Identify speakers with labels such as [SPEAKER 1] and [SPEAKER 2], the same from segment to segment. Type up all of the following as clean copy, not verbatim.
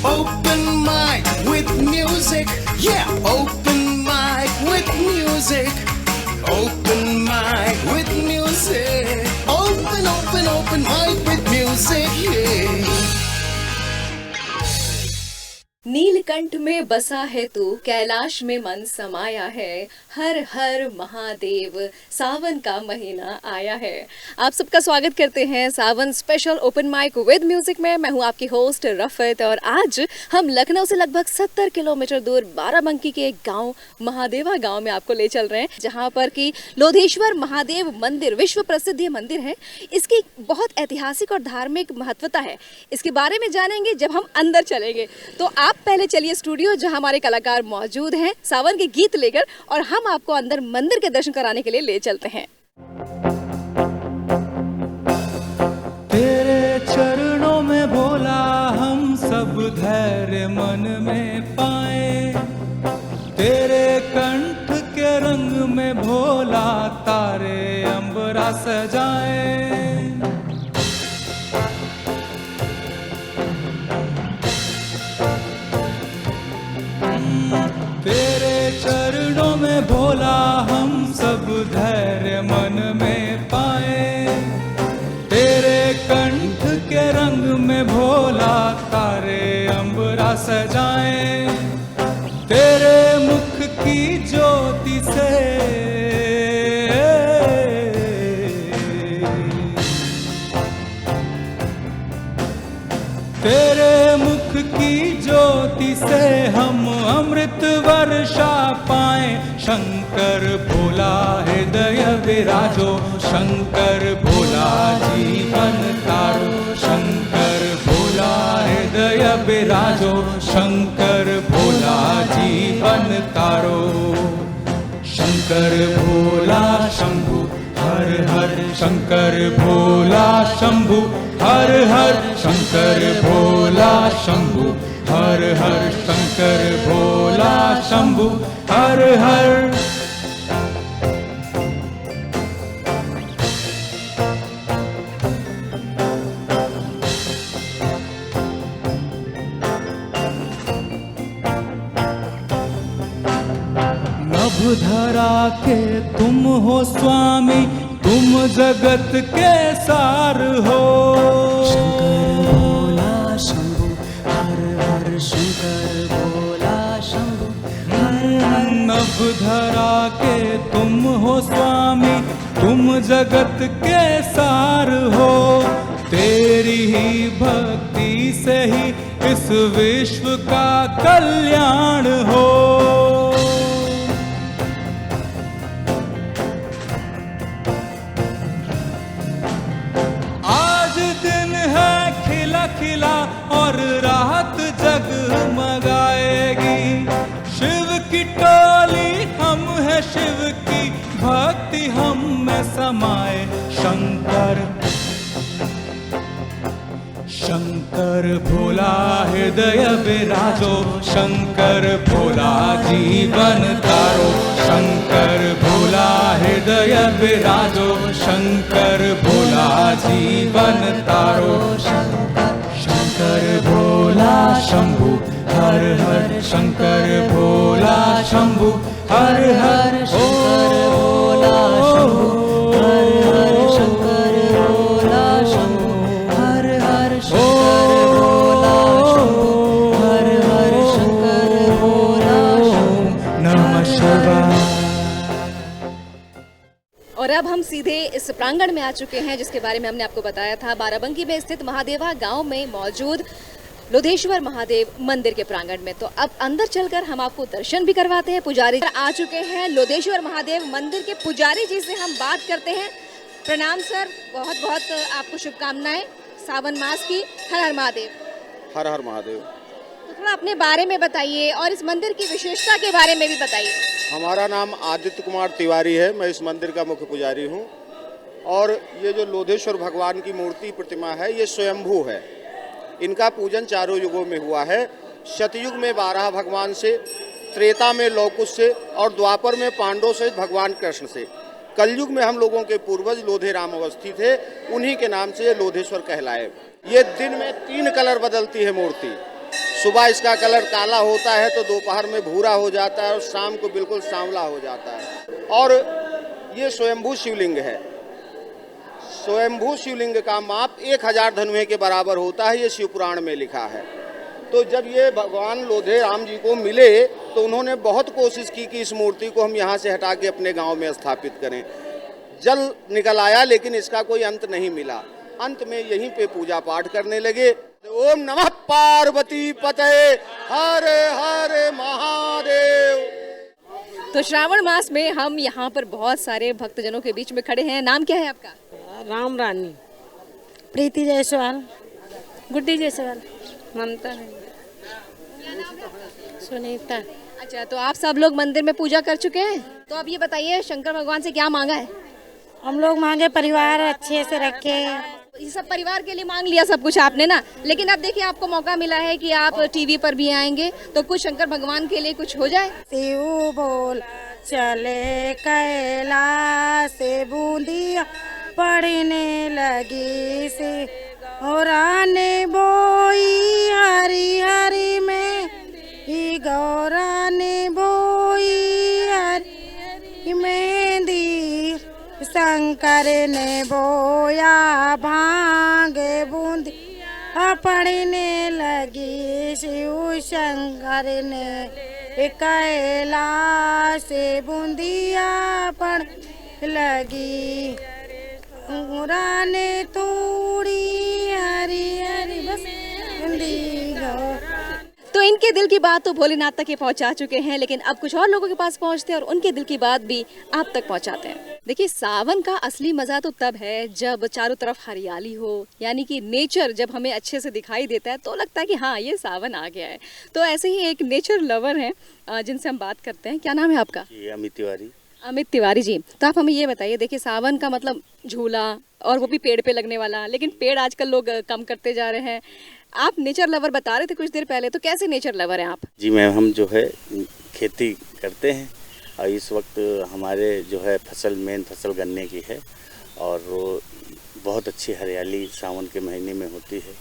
[SPEAKER 1] Open mic with music. Yeah, open mic with music. Open mic with music. Open mic with music. Yeah.
[SPEAKER 2] Neelkanth में बसा है तू, कैलाश में मन समाया है, हर हर महादेव, सावन का महीना आया है। आप सबका स्वागत करते हैं Sawan special open mic with music में। मैं हूं आपकी होस्ट रफत और आज हम लखनऊ से लगभग 70 किलोमीटर दूर बाराबंकी के एक गांव महादेवा गांव में आपको ले चल रहे हैं, जहां पर कि लोधेश्वर महादेव मंदिर विश्व प्रसिद्ध ये मंदिर है। इसकी बहुत ऐतिहासिक और धार्मिक महत्वता है। इसके बारे में जानेंगे जब हम अंदर चलेंगे। तो आप पहले चलिए स्टूडियो जहां हमारे कलाकार मौजूद हैं सावन के गीत लेकर, और हम आपको अंदर मंदिर के दर्शन कराने के लिए ले चलते हैं।
[SPEAKER 3] तेरे चरणों में भोला हम सब धैर्य मन में पाए, तेरे कंठ के रंग में भोला तारे अंबरा सजाए। तेरे चरणों में भोला हम सब धैर्य मन में पाए, तेरे कंठ के रंग में भोला तारे अंबरा सजाए। तेरे मुख की ज्योति से तेरे मुख की ज्योति से हम अमृत वर्षा पाए। शंकर भोला हृदय विराजो, शंकर भोला जीवन तारो, शंकर भोला हृदय विराजो, शंकर भोला जीवन तारो। शंकर भोला शंभु हर हर, शंकर भोला शंभु हर हर, शंकर भोला शंभु हर हर, शंकर भोला शंभु हर हर। नभधरा के तुम हो स्वामी, तुम जगत के सार हो।
[SPEAKER 4] शंकर भोला शंभु हर हर, शंकर भोला शंभु हर हर।
[SPEAKER 3] नभधरा के तुम हो स्वामी, तुम जगत के सार हो। तेरी ही भक्ति से ही इस विश्व का कल्याण हो। खिला और रात जगमगाएगी। शिव की टोली हम है, शिव की भक्ति हम में समाए। शंकर शंकर भोला हृदय विराजो, शंकर भोला जीवन तारो, शंकर भोला हृदय विराजो, शंकर भोला जीवन तारो। शंकर भोला शंभु हर हर, शंकर भोला शंभु हर हर, शंकर भोला शंभु हर हर, शंकर भोला शंभु हर हर, शंकर भोला शंभु हर हर, शंकर भोला शंभु नमः शिवाय।
[SPEAKER 2] और अब हम सीधे इस प्रांगण में आ चुके हैं जिसके बारे में हमने आपको बताया था। बाराबंकी में स्थित महादेवा गांव में मौजूद लोधेश्वर महादेव मंदिर के प्रांगण में। तो अब अंदर चलकर हम आपको दर्शन भी करवाते हैं। पुजारी आ चुके हैं लोधेश्वर महादेव मंदिर के पुजारी जी से हम बात करते हैं। प्रणाम सर, बहुत बहुत आपको शुभकामनाएं सावन मास की। हर हर महादेव।
[SPEAKER 5] हर हर महादेव।
[SPEAKER 2] तो थोड़ा अपने बारे में बताइए और इस मंदिर की विशेषता के बारे में भी बताइए।
[SPEAKER 5] हमारा नाम आदित्य कुमार तिवारी है, मैं इस मंदिर का मुख्य पुजारी हूँ। और ये जो लोधेश्वर भगवान की मूर्ति प्रतिमा है ये स्वयंभू है। इनका पूजन चारों युगों में हुआ है। सतयुग में 12 भगवान से, त्रेता में लौकुश से और द्वापर में पांडव से भगवान कृष्ण से। कलयुग में हम लोगों के पूर्वज लोधे राम अवस्थी थे, उन्हीं के नाम से ये लोधेश्वर कहलाए। ये दिन में 3 कलर बदलती है मूर्ति। सुबह इसका कलर काला होता है तो दोपहर में भूरा हो जाता है और शाम को बिल्कुल सांवला हो जाता है। और ये स्वयंभू शिवलिंग है। स्वयंभू शिवलिंग का माप 1000 धनुएं के बराबर होता है, ये शिव पुराण में लिखा है। तो जब ये भगवान लोधे राम जी को मिले तो उन्होंने बहुत कोशिश की कि इस मूर्ति को हम यहाँ से हटा के अपने गांव में स्थापित करें। जल निकल आया लेकिन इसका कोई अंत नहीं मिला। अंत में यहीं पे पूजा पाठ करने लगे। ओम नमः पार्वती पतये हर हर महादेव।
[SPEAKER 2] तो श्रावण मास में हम यहाँ पर बहुत सारे भक्तजनों के बीच में खड़े हैं। नाम क्या है आपका?
[SPEAKER 6] राम रानी,
[SPEAKER 7] प्रीति जायसवाल,
[SPEAKER 6] गुड्डी जायसवाल, ममता
[SPEAKER 7] सुनीता।
[SPEAKER 2] अच्छा, तो आप सब लोग मंदिर में पूजा कर चुके हैं। तो अब ये बताइए शंकर भगवान से क्या मांगा है?
[SPEAKER 7] हम लोग मांगे परिवार अच्छे से रखे।
[SPEAKER 2] ये सब परिवार के लिए मांग लिया सब कुछ आपने ना, लेकिन अब देखिए आपको मौका मिला है कि आप टीवी पर भी आएंगे, तो कुछ शंकर भगवान के लिए कुछ हो जाए।
[SPEAKER 7] शिव बोल चले कैलाश से बूंदिया पढ़ने लगी से और आने बोई हरी हरी में ही गौरा ने बोई हरी मेहंदी शंकर ने बोया भांग बूंदी पढ़ने लगी शिव शंकर ने कैलाश से बूंदिया पढ़ लगी ने तोड़ी हरी हरी बस
[SPEAKER 2] तो इनके दिल की बात तो भोलेनाथ तक ही पहुंचा चुके हैं, लेकिन अब कुछ और लोगों के पास पहुंचते हैं और उनके दिल की बात भी आप तक पहुंचाते हैं। देखिए, सावन का असली मजा तो तब है जब चारों तरफ हरियाली हो, यानी कि नेचर जब हमें अच्छे से दिखाई देता है तो लगता है कि हाँ ये सावन आ गया है। तो ऐसे ही एक नेचर लवर हैं जिनसे हम बात करते हैं। क्या नाम है आपका?
[SPEAKER 8] अमित तिवारी।
[SPEAKER 2] अमित तिवारी जी, तो आप हमें ये बताइए, देखिए सावन का मतलब झूला और वो भी पेड़ पे लगने वाला, लेकिन पेड़ आजकल लोग कम करते जा रहे हैं। आप नेचर लवर बता रहे थे कुछ देर पहले, तो कैसे नेचर लवर हैं आप?
[SPEAKER 8] जी मैम, हम जो है खेती करते हैं और इस वक्त हमारे जो है मेन फसल गन्ने की है और वो बहुत अच्छी हरियाली सावन के महीने में होती है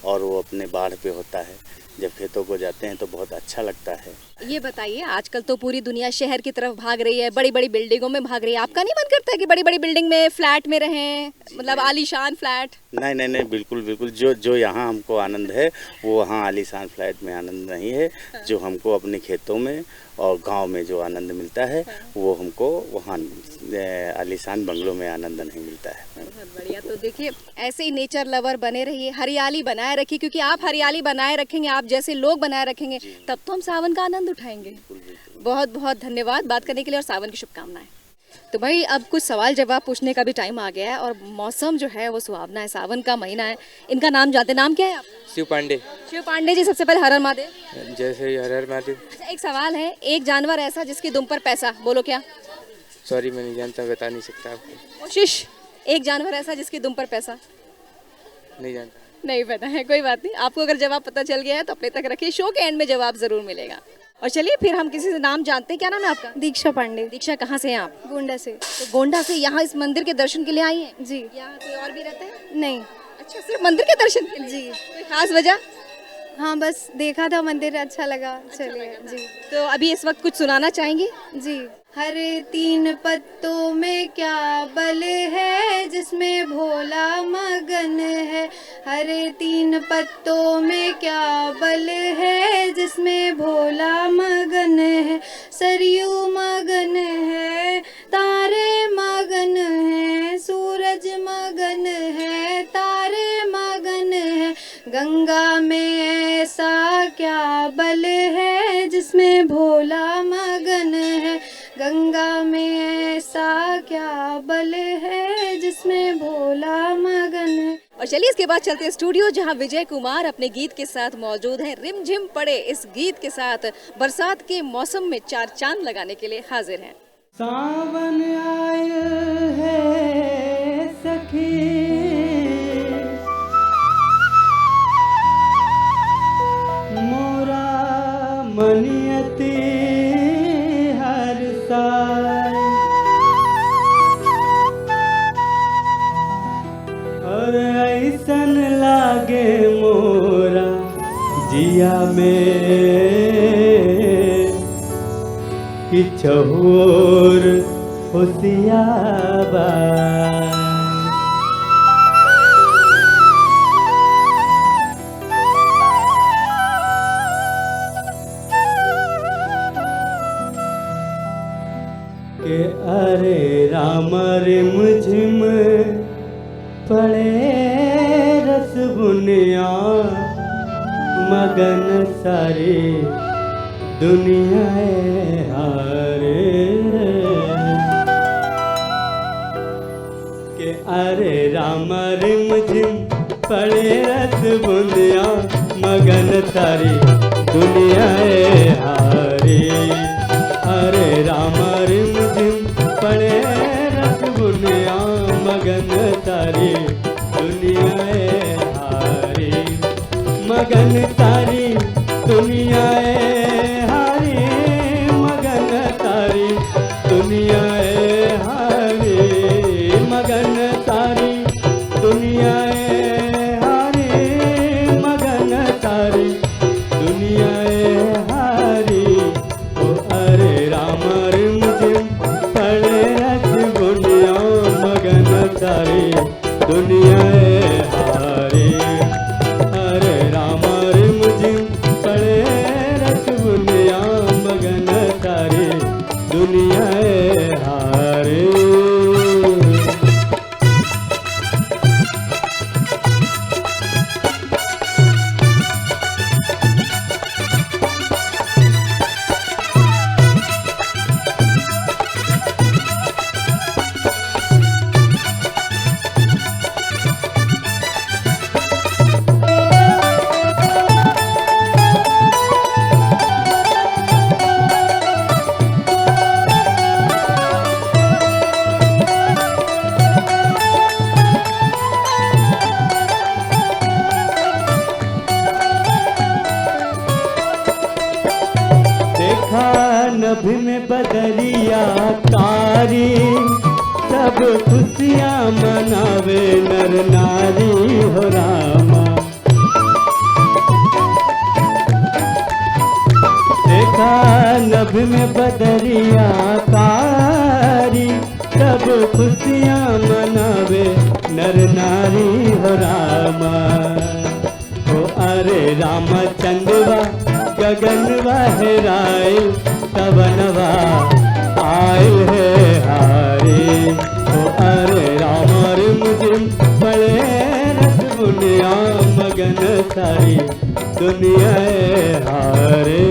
[SPEAKER 8] और वो अपने बाढ़ पे होता है। जब खेतों को जाते हैं तो बहुत अच्छा लगता है।
[SPEAKER 2] ये बताइए, आजकल तो पूरी दुनिया शहर की तरफ भाग रही है, बड़ी बड़ी बिल्डिंगों में भाग रही है। आपका नहीं मन करता है कि बड़ी बड़ी बिल्डिंग में फ्लैट में रहें, मतलब आलीशान फ्लैट?
[SPEAKER 8] नहीं, बिल्कुल बिल्कुल। जो यहाँ हमको आनंद है वो वहाँ आलीशान फ्लैट में आनंद नहीं है। जो हमको अपने खेतों में और गांव में जो आनंद मिलता है वो हमको वहाँ आलीशान बंगलों में आनंद नहीं मिलता है।
[SPEAKER 2] बहुत बढ़िया। तो देखिए, ऐसे ही नेचर लवर बने रहिए, हरियाली बनाए रखिए, क्योंकि आप हरियाली बनाए रखेंगे, आप जैसे लोग बनाए रखेंगे, तब तो हम सावन का आनंद उठाएंगे। बहुत बहुत धन्यवाद बात करने के लिए और सावन की शुभकामनाएं। तो भाई, अब कुछ सवाल जवाब पूछने का भी टाइम आ गया है और मौसम जो है वो सुहावना है, सावन का महीना है। इनका नाम जानते हैं, नाम क्या है आप?
[SPEAKER 9] शिव पांडे।
[SPEAKER 2] शिव पांडे जी, सबसे पहले हर हर महादेव।
[SPEAKER 9] जैसे ही हर हर महादेव।
[SPEAKER 2] अच्छा, एक सवाल है, एक जानवर ऐसा जिसकी दुम पर पैसा, बोलो क्या?
[SPEAKER 9] सॉरी, मैं नहीं जानता, बता नहीं सकता आपको।
[SPEAKER 2] कोशिश। एक जानवर ऐसा जिसकी दुम पर पैसा।
[SPEAKER 9] नहीं जानता।
[SPEAKER 2] नहीं पता है, कोई बात नहीं। आपको अगर जवाब पता चल गया है तो अपने तक रखिए, शो के एंड में जवाब जरूर मिलेगा। और चलिए फिर हम किसी से नाम जानते हैं। क्या नाम है आपका?
[SPEAKER 6] दीक्षा पांडे।
[SPEAKER 2] दीक्षा, कहाँ से हैं आप?
[SPEAKER 6] गोंडा से।
[SPEAKER 2] तो गोंडा से यहाँ इस मंदिर के दर्शन के लिए आई हैं?
[SPEAKER 6] जी।
[SPEAKER 2] यहाँ कोई और भी रहता है?
[SPEAKER 6] नहीं।
[SPEAKER 2] अच्छा, सिर्फ मंदिर के दर्शन के लिए?
[SPEAKER 6] जी।
[SPEAKER 2] कोई खास वजह?
[SPEAKER 6] हाँ, बस देखा था मंदिर, अच्छा लगा, चलिए। जी।
[SPEAKER 2] तो अभी इस वक्त कुछ सुनाना चाहेंगी?
[SPEAKER 6] जी। हरे तीन पत्तों में क्या बल है जिसमें भोला मगन है। हरे तीन पत्तों में क्या बल है जिसमें भोला मगन है। सरयू मगन है, तारे मगन है, सूरज मगन है, तारे मगन है। गंगा में ऐसा क्या बल है जिसमें भोला मगन है। गंगा में ऐसा क्या बल है जिसमें भोला मगन है।
[SPEAKER 2] और चलिए इसके बाद चलते हैं स्टूडियो, जहां विजय कुमार अपने गीत के साथ मौजूद हैं। रिमझिम पड़े इस गीत के साथ बरसात के मौसम में चार चांद लगाने के लिए हाजिर हैं।
[SPEAKER 3] सावन आयल है सखी, मोरा मनियती हर साल, और ऐसन लागे मोरा
[SPEAKER 10] जिया में किछ होर होशियाबा के अरे राम रिम झिम पड़े रस बुनिया मगन सारी दुनिया हारे के अरे राम रिम झिम पड़े रस बुनिया मगन सारी दुनिया हारे अरे राम रिम झिम पड़े रस बुनिया मगन सारी दुनिया हारी मगन सारी दुनिया हारी मगन सारी दुनिया हारी मगन सारी दुनिया हारी मगन सारी दुनिया हारी ओ अरे राम रिम झिम पड़े रस बुनिया मगन सारी दुनिया हारी अरे राम रिम झिम पड़े रस बुनिया मगन सारी दुनिया हारी नभ में बदरिया कारी सब खुशियाँ मनावे नर नारी हो रामा देखा नभ में बदरिया कारी सब खुशियाँ मनावे नर नारी हो रामा हो अरे रामचंद्रवा गगन बहराए तवनवा आयल है हारी ओ अरे राम रिम झिम पड़े रस बुनिया मगन सारी दुनिया हारे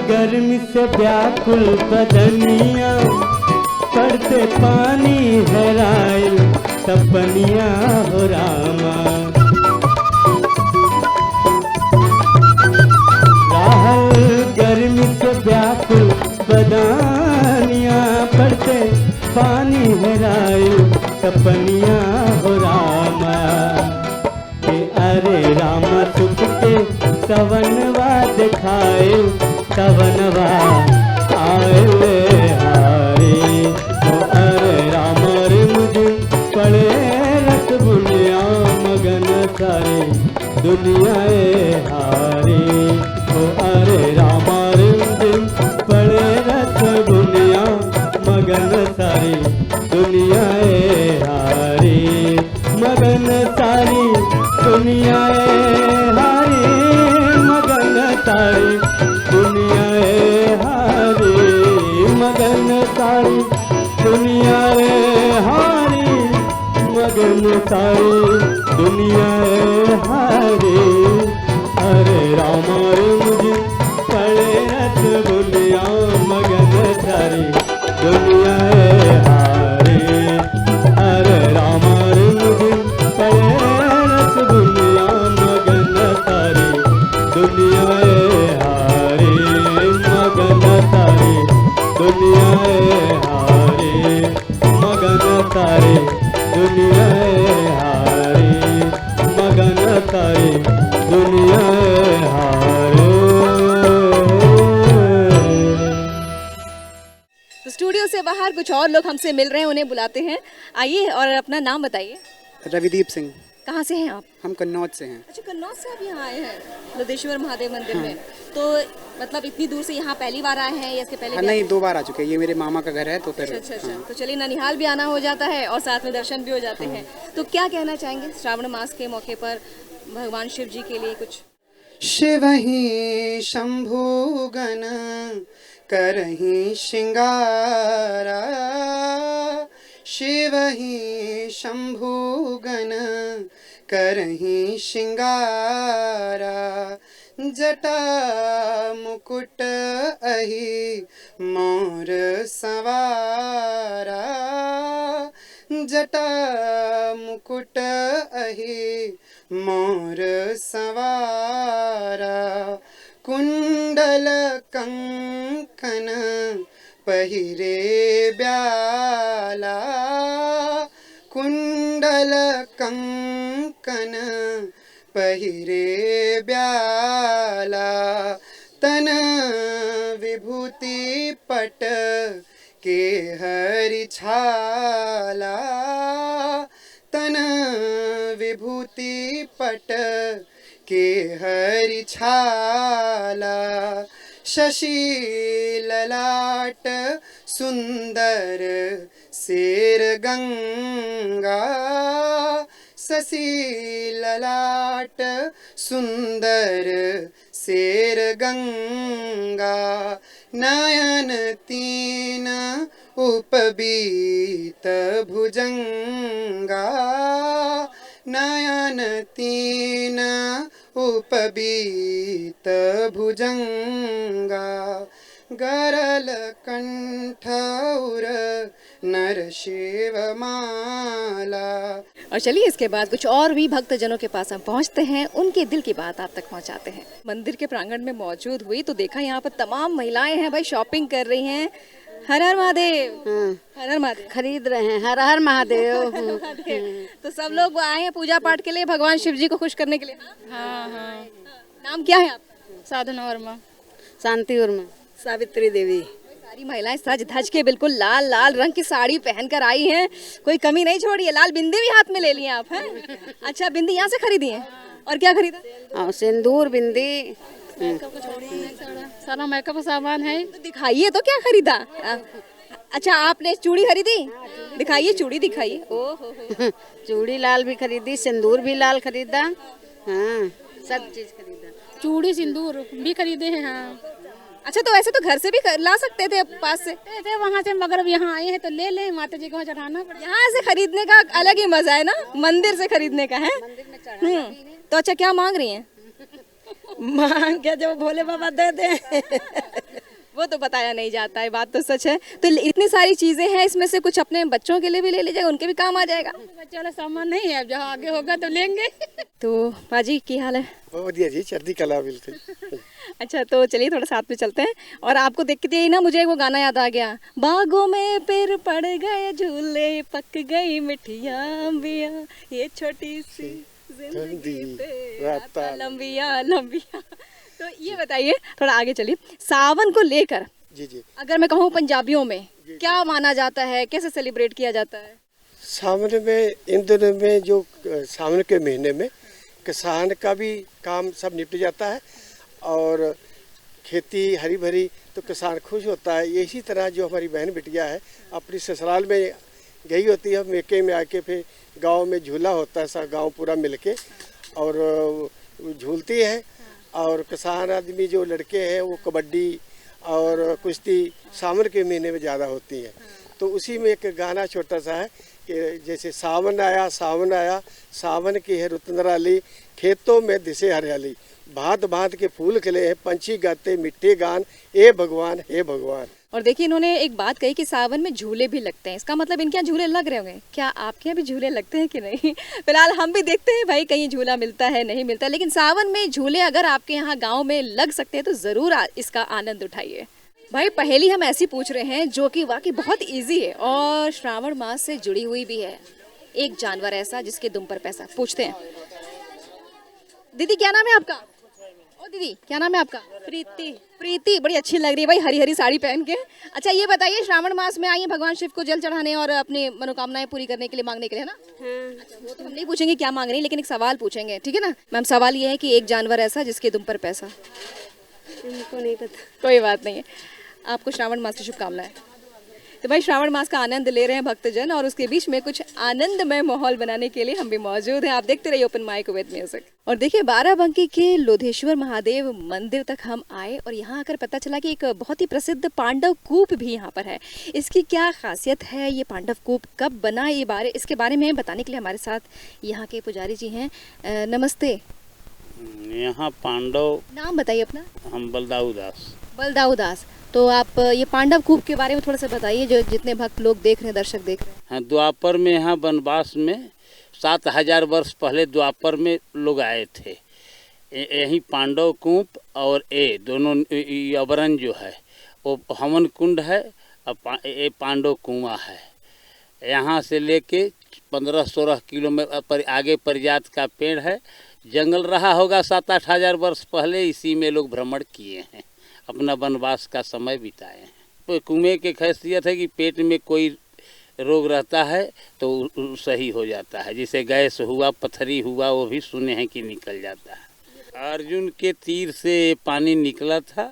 [SPEAKER 10] गर्मी से व्याकुल बदनिया पड़ते पानी हराइल सपनिया हो रामा राहल गर्मी से व्याकुल बदनिया पड़ते पानी हराइल सपनिया हो रामा के अरे रामा सुख के सवनवा दिखाए तवनवा आए हारी ओ अरे राम रिम झिम पड़े रस बुनिया मगन सारी दुनिया हारी ओ अरे राम रिम झिम पड़े रस बुनिया मगन सारी दुनिया हारी मगन सारी दुनिया हारी मगन सारी दुनिया हारी मगन सारी दुनिया हारी मगन सारी दुनिया हारी अरे राम रिम झिम पड़े रस बुनिया मगन सारी
[SPEAKER 2] स्टूडियो से बाहर कुछ और लोग हमसे मिल रहे हैं, उन्हें बुलाते हैं। आइए और अपना नाम बताइए।
[SPEAKER 11] रविदीप सिंह।
[SPEAKER 2] कहाँ से हैं आप?
[SPEAKER 11] हम कन्नौज से हैं।
[SPEAKER 2] अच्छा, कन्नौज से आप यहाँ आए हैं लोधेश्वर महादेव मंदिर में। तो मतलब इतनी दूर से यहाँ पहली बार आए हैं या इसके पहले?
[SPEAKER 11] नहीं, 2 बार आ चुके हैं। ये मेरे मामा का घर है तो फिर।
[SPEAKER 2] अच्छा। तो चलिए, ननिहाल भी आना हो जाता है और साथ में दर्शन भी हो जाते हैं। तो क्या कहना चाहेंगे श्रावण मास के मौके पर भगवान शिव जी के लिए कुछ?
[SPEAKER 11] शिव ही शंभु गण करहि श्रृंगारा, शिव ही शंभु गण करहि श्रृंगारा, जटा मुकुट अहि मोर सवारा, जटा मुकुट अहि मोर सवारा, कुंडल कंकन पहिरे ब्याला, कुंडल कंकन पहिरे ब्याला, तन विभूति पट के हरि छाला, तन विभूति पट के हरि छाला, शशि ललाट सुंदर शेर गंगा, शशि ललाट सुंदर शेर गंगा, नयन तीन उपबीत भुजंगा, नयन तीन उपबीत भुजंगा, गरल कंठ उर नर शिव माला।
[SPEAKER 2] और चलिए, इसके बाद कुछ और भी भक्तजनों के पास हम पहुंचते हैं, उनके दिल की बात आप तक पहुंचाते हैं। मंदिर के प्रांगण में मौजूद हुई तो देखा यहाँ पर तमाम महिलाएं हैं भाई, शॉपिंग कर रही हैं। हर हर महादेव। हर हर महादेव
[SPEAKER 7] खरीद रहे हैं। हर हर महादेव।
[SPEAKER 2] तो सब लोग आए हैं पूजा पाठ के लिए, भगवान शिव जी को खुश करने के लिए।
[SPEAKER 7] हाँ।
[SPEAKER 2] नाम क्या है आपका?
[SPEAKER 7] साधना वर्मा। शांति वर्मा।
[SPEAKER 12] सावित्री देवी।
[SPEAKER 2] सारी महिलाएं सज धज के बिल्कुल लाल लाल रंग की साड़ी पहनकर आई हैं, कोई कमी नहीं छोड़ी है। लाल बिंदी भी हाथ में ले ली आप हैं? अच्छा, बिंदी यहाँ से खरीदी है। और क्या खरीदा?
[SPEAKER 7] सिंदूर, बिंदी, सारा मेकअप सामान है।
[SPEAKER 2] तो दिखाइए तो क्या खरीदा? अच्छा, आपने चूड़ी खरीदी? दिखाइए, चूड़ी दिखाइए। ओहो,
[SPEAKER 7] चूड़ी लाल भी खरीदी, सिंदूर भी लाल खरीदा। हाँ, सब चीज खरीदा। चूड़ी सिंदूर भी खरीदे हैं। हाँ।
[SPEAKER 2] अच्छा, तो ऐसे तो घर से भी ला सकते थे पास से?
[SPEAKER 7] वहाँ से, मगर यहाँ आए हैं तो ले ले, माता जी को चढ़ाना पड़ेगा।
[SPEAKER 2] यहाँ से खरीदने का अलग ही मजा है ना, मंदिर से खरीदने का है। तो अच्छा, क्या मांग रही हैं?
[SPEAKER 12] मांग के जो भोले बाबा दे दे।
[SPEAKER 2] वो तो बताया नहीं जाता है, बात तो सच है। तो इतनी सारी चीजें हैं, इसमें से कुछ अपने बच्चों के लिए भी ले लीजिएगा, उनके भी काम आ जाएगा।
[SPEAKER 7] बच्चों वाला सामान नहीं है, अब जहाँ आगे होगा तो लेंगे।
[SPEAKER 2] तो बाजी की हाल है?
[SPEAKER 13] बहुत बढ़िया जी, चढ़ती कला बिल्कुल।
[SPEAKER 2] अच्छा, तो चलिए थोड़ा साथ में चलते हैं। और आपको देख के ना मुझे वो गाना याद आ गया, बागों में पेड़ पड़ गए झूले, पक गई मिठिया अंबिया, ये छोटी सी जिंदगी पे लंबिया लंबिया। तो ये बताइए, थोड़ा आगे चलिए, सावन को लेकर
[SPEAKER 13] जी
[SPEAKER 2] अगर मैं कहूँ पंजाबियों में क्या माना जाता है, कैसे सेलिब्रेट किया जाता है?
[SPEAKER 13] सावन में, इन दिनों में जो सावन के महीने में किसान का भी काम सब निपट जाता है और खेती हरी भरी, तो किसान खुश होता है। इसी तरह जो हमारी बहन बिटिया है अपनी ससुराल में गई होती है, मेके में आके फिर गांव में झूला होता है, सब गांव पूरा मिलके और झूलती है। और किसान आदमी जो लड़के हैं वो कबड्डी और कुश्ती सावन के महीने में ज़्यादा होती है। तो उसी में एक गाना छोटा सा है कि जैसे सावन आया सावन की है रुत निराली, खेतों में दिसे हरियाली, भांत भांत के फूल खिले हैं, पंछी गाते मीठे गान, ए भगवान हे भगवान।
[SPEAKER 2] और देखिए, इन्होंने एक बात कही कि सावन में झूले भी लगते हैं, इसका मतलब इनके यहाँ झूले लग रहे होंगे। क्या आपके यहाँ भी झूले लगते हैं कि नहीं? फिलहाल हम भी देखते हैं भाई, कहीं झूला मिलता है नहीं मिलता, लेकिन सावन में झूले अगर आपके यहाँ गाँव में लग सकते हैं तो ज़रूर इसका आनंद उठाइए। भाई, पहेली हम ऐसी पूछ रहे हैं जो कि वाकई बहुत ईजी है और श्रावण मास से जुड़ी हुई भी है। एक जानवर ऐसा जिसके दुम पर पैसा। पूछते हैं, दीदी क्या नाम है आपका? ओ दीदी, क्या नाम है आपका? प्रीति। प्रीति, बड़ी अच्छी लग रही है भाई, हरी हरी साड़ी पहन के। अच्छा ये बताइए, श्रावण मास में आई है भगवान शिव को जल चढ़ाने और अपनी मनोकामनाएं पूरी करने के लिए, मांगने के लिए, है ना? अच्छा, वो तो हम नहीं पूछेंगे क्या मांग रही है, लेकिन एक सवाल पूछेंगे, ठीक है ना मैम? सवाल ये है कि एक जानवर ऐसा जिसके दुम पर पैसा।
[SPEAKER 6] इनको नहीं पता।
[SPEAKER 2] कोई बात नहीं है। आपको श्रावण मास की शुभकामनाएं। तो भाई श्रावण मास का आनंद ले रहे हैं भक्तजन, और उसके बीच में कुछ आनंदमय माहौल बनाने के लिए हम भी मौजूद हैं। आप देखते रहिए ओपन माइक विद म्यूजिक। और देखिए, बाराबंकी के लोधेश्वर महादेव मंदिर तक हम आए और यहाँ आकर पता चला कि एक बहुत ही प्रसिद्ध पांडव कूप भी यहाँ पर है। इसकी क्या खासियत है, ये पांडव कूप कब बना, इसके बारे में बताने के लिए हमारे साथ यहाँ के पुजारी जी हैं। नमस्ते।
[SPEAKER 8] यहाँ पांडव,
[SPEAKER 2] नाम बताइए अपना।
[SPEAKER 8] हम बलदाऊ दास।
[SPEAKER 2] बलदाऊ दास। तो आप ये पांडव कूप के बारे में थोड़ा सा बताइए, जो जितने भक्त लोग देख रहे हैं, दर्शक देख रहे हैं।
[SPEAKER 8] हाँ, द्वापर में यहाँ वनवास में 7000 वर्ष पहले द्वापर में लोग आए थे। यही पांडव कूप और दोनों अवरण जो है वो हवन कुंड है, और ये पांडव कुआं है। यहाँ से लेके 15-16 किलोमीटर पर आगे परिजात का पेड़ है। जंगल रहा होगा 7-8 हजार वर्ष पहले, इसी में लोग भ्रमण किए हैं, अपना वनवास का समय बिताए हैं। कुएं की खासियत है कि पेट में कोई रोग रहता है तो सही हो जाता है, जैसे गैस हुआ, पथरी हुआ, वो भी सुने हैं कि निकल जाता है। अर्जुन के तीर से पानी निकला था,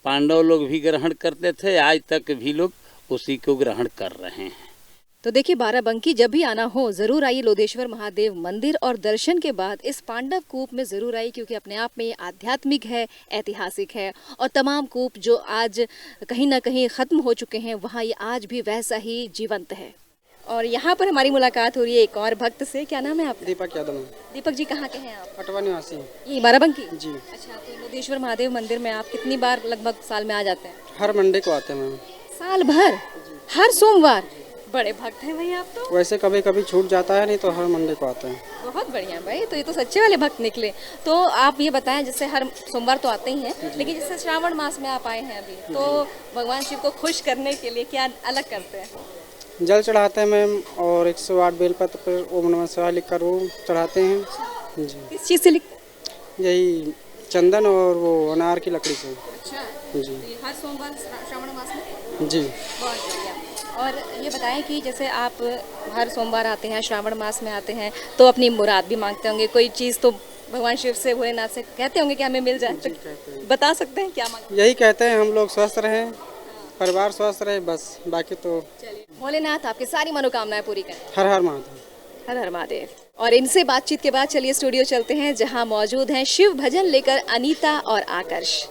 [SPEAKER 8] पांडव लोग भी ग्रहण करते थे, आज तक भी लोग उसी को ग्रहण कर रहे हैं।
[SPEAKER 2] तो देखिए, बाराबंकी जब भी आना हो जरूर आइए लोधेश्वर महादेव मंदिर, और दर्शन के बाद इस पांडव कूप में जरूर आइए, क्योंकि अपने आप में ये आध्यात्मिक है, ऐतिहासिक है। और तमाम कूप जो आज कहीं ना कहीं खत्म हो चुके हैं, वहाँ ये आज भी वैसा ही जीवंत है। और यहाँ पर हमारी मुलाकात हो रही है एक और भक्त से। क्या नाम है आपका?
[SPEAKER 14] दीपक यादव।
[SPEAKER 2] दीपक जी, कहाँ के हैं आप?
[SPEAKER 14] पटवा निवासी।
[SPEAKER 2] ये बाराबंकी
[SPEAKER 14] जी।
[SPEAKER 2] अच्छा, तो लोधेश्वर महादेव मंदिर में आप कितनी बार लगभग साल में आ जाते हैं?
[SPEAKER 14] हर मंडे को आते हैं मैम।
[SPEAKER 2] साल भर? हर सोमवार? बड़े भक्त हैं भाई आप तो।
[SPEAKER 14] वैसे कभी कभी छूट जाता है, नहीं तो हर मंडे को आते हैं।
[SPEAKER 2] बहुत बढ़िया भाई, तो ये तो सच्चे वाले भक्त निकले। तो आप ये बताएं, जैसे हर सोमवार तो आते ही हैं, लेकिन जैसे श्रावण मास में आप आए हैं अभी, तो भगवान शिव को खुश करने के लिए क्या अलग करते हैं?
[SPEAKER 14] जल चढ़ाते हैं मैम, और 108 बेलपत्र पर ओम नमः शिवाय लिखकर वो चढ़ाते हैं जी।
[SPEAKER 2] किस चीज़ से लिखते हैं?
[SPEAKER 14] यही चंदन और वो अनार की लकड़ी से।
[SPEAKER 2] अच्छा
[SPEAKER 14] जी।
[SPEAKER 2] तो हर सोमवार श्रावण मास में?
[SPEAKER 14] जी।
[SPEAKER 2] बहुत बढ़िया। और ये बताएं कि जैसे आप हर सोमवार आते हैं, श्रावण मास में आते हैं, तो अपनी मुराद भी मांगते होंगे, कोई चीज़ तो भगवान शिव से, भोलेनाथ से कहते होंगे कि हमें मिल जाए, तो बता सकते हैं क्या मांगते?
[SPEAKER 14] यही कहते हैं, हम लोग स्वस्थ रहें, परिवार स्वस्थ रहे, बस बाकी तो।
[SPEAKER 2] चलिए, भोलेनाथ आपकी सारी मनोकामनाएं पूरी करें।
[SPEAKER 14] हर हर महादेव।
[SPEAKER 2] हर हर महादेव। और इनसे बातचीत के बाद चलिए स्टूडियो चलते हैं, जहां मौजूद हैं शिव भजन लेकर अनीता और आकर्ष।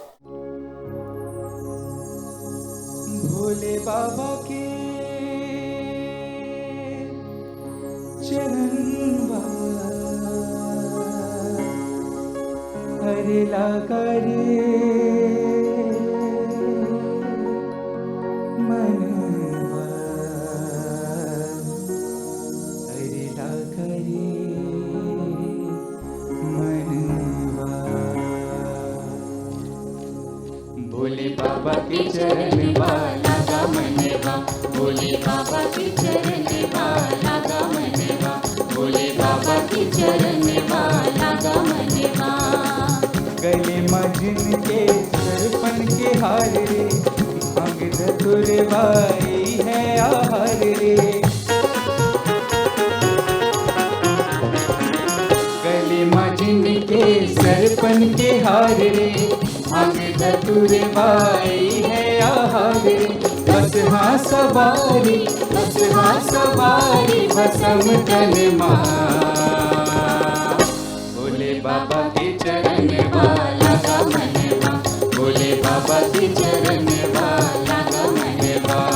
[SPEAKER 3] भोले बाबा के चरण हरे लगा रे मनवा, हरे लगा रे मनवा। भोले बाबा के चरण लगा मनवा, भोले बाबा के चरण लगा मनवा, भोले बाबा के चरण लगा मनवा। गले मजन के सरपन के हार रे, भांग धतुरवाई है आहार रे। गले मजन के सरपन के हार रे, भांग धतुरवाई है आहार रे। बस हाँ सवारी, बस हाँ सवारी, भसम तन भोले बाबा के चरण लगा मनवा, भोले बाबा के चरण लगा मनवा।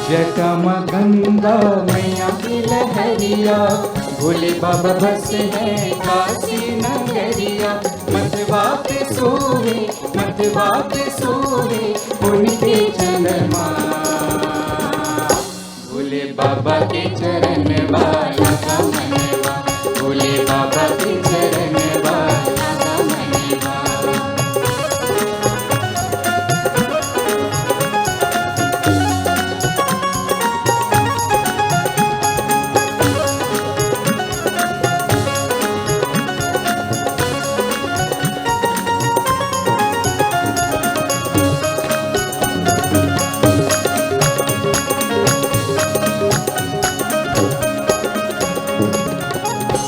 [SPEAKER 3] जटम गंगा मैया नगरिया, भोले बाबा बस है काशी नगरिया। मतवा पे सोहे उनके चंद्रमा, भोले बाबा के चरण वाला का मनवा, भोले बाबा के चरण वाला का मनवा।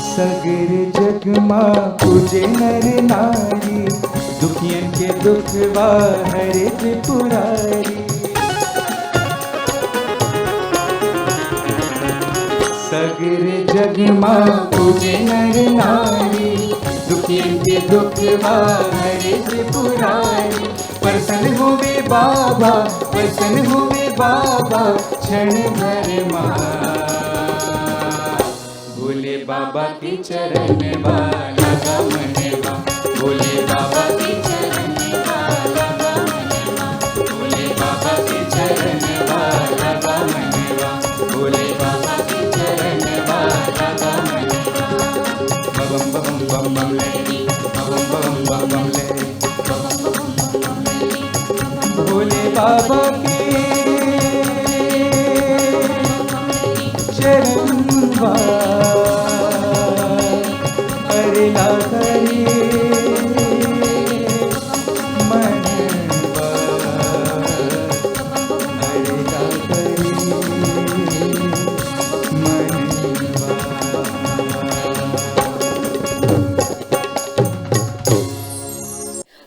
[SPEAKER 3] सगर जगमा पूजे नर नारी, दुखियन के दुखवा हरे त्रिपुरारी। सगर जगमा पूजे नर नारी, दुखियन के दुखवा हरे त्रिपुरारी। प्रसन्न हुए बाबा क्षण भर मां, भोले बाबा के चरण वाला का मनवा, भोले बाबा के चरण वाला का मनवा, भोले बाबा के चरण वाला का मनवा, भोले बाबा के चरण वाला का मनवा। बम बम बम बम ले, बम बम बम बम ले, भोले बाबा के चरण वाला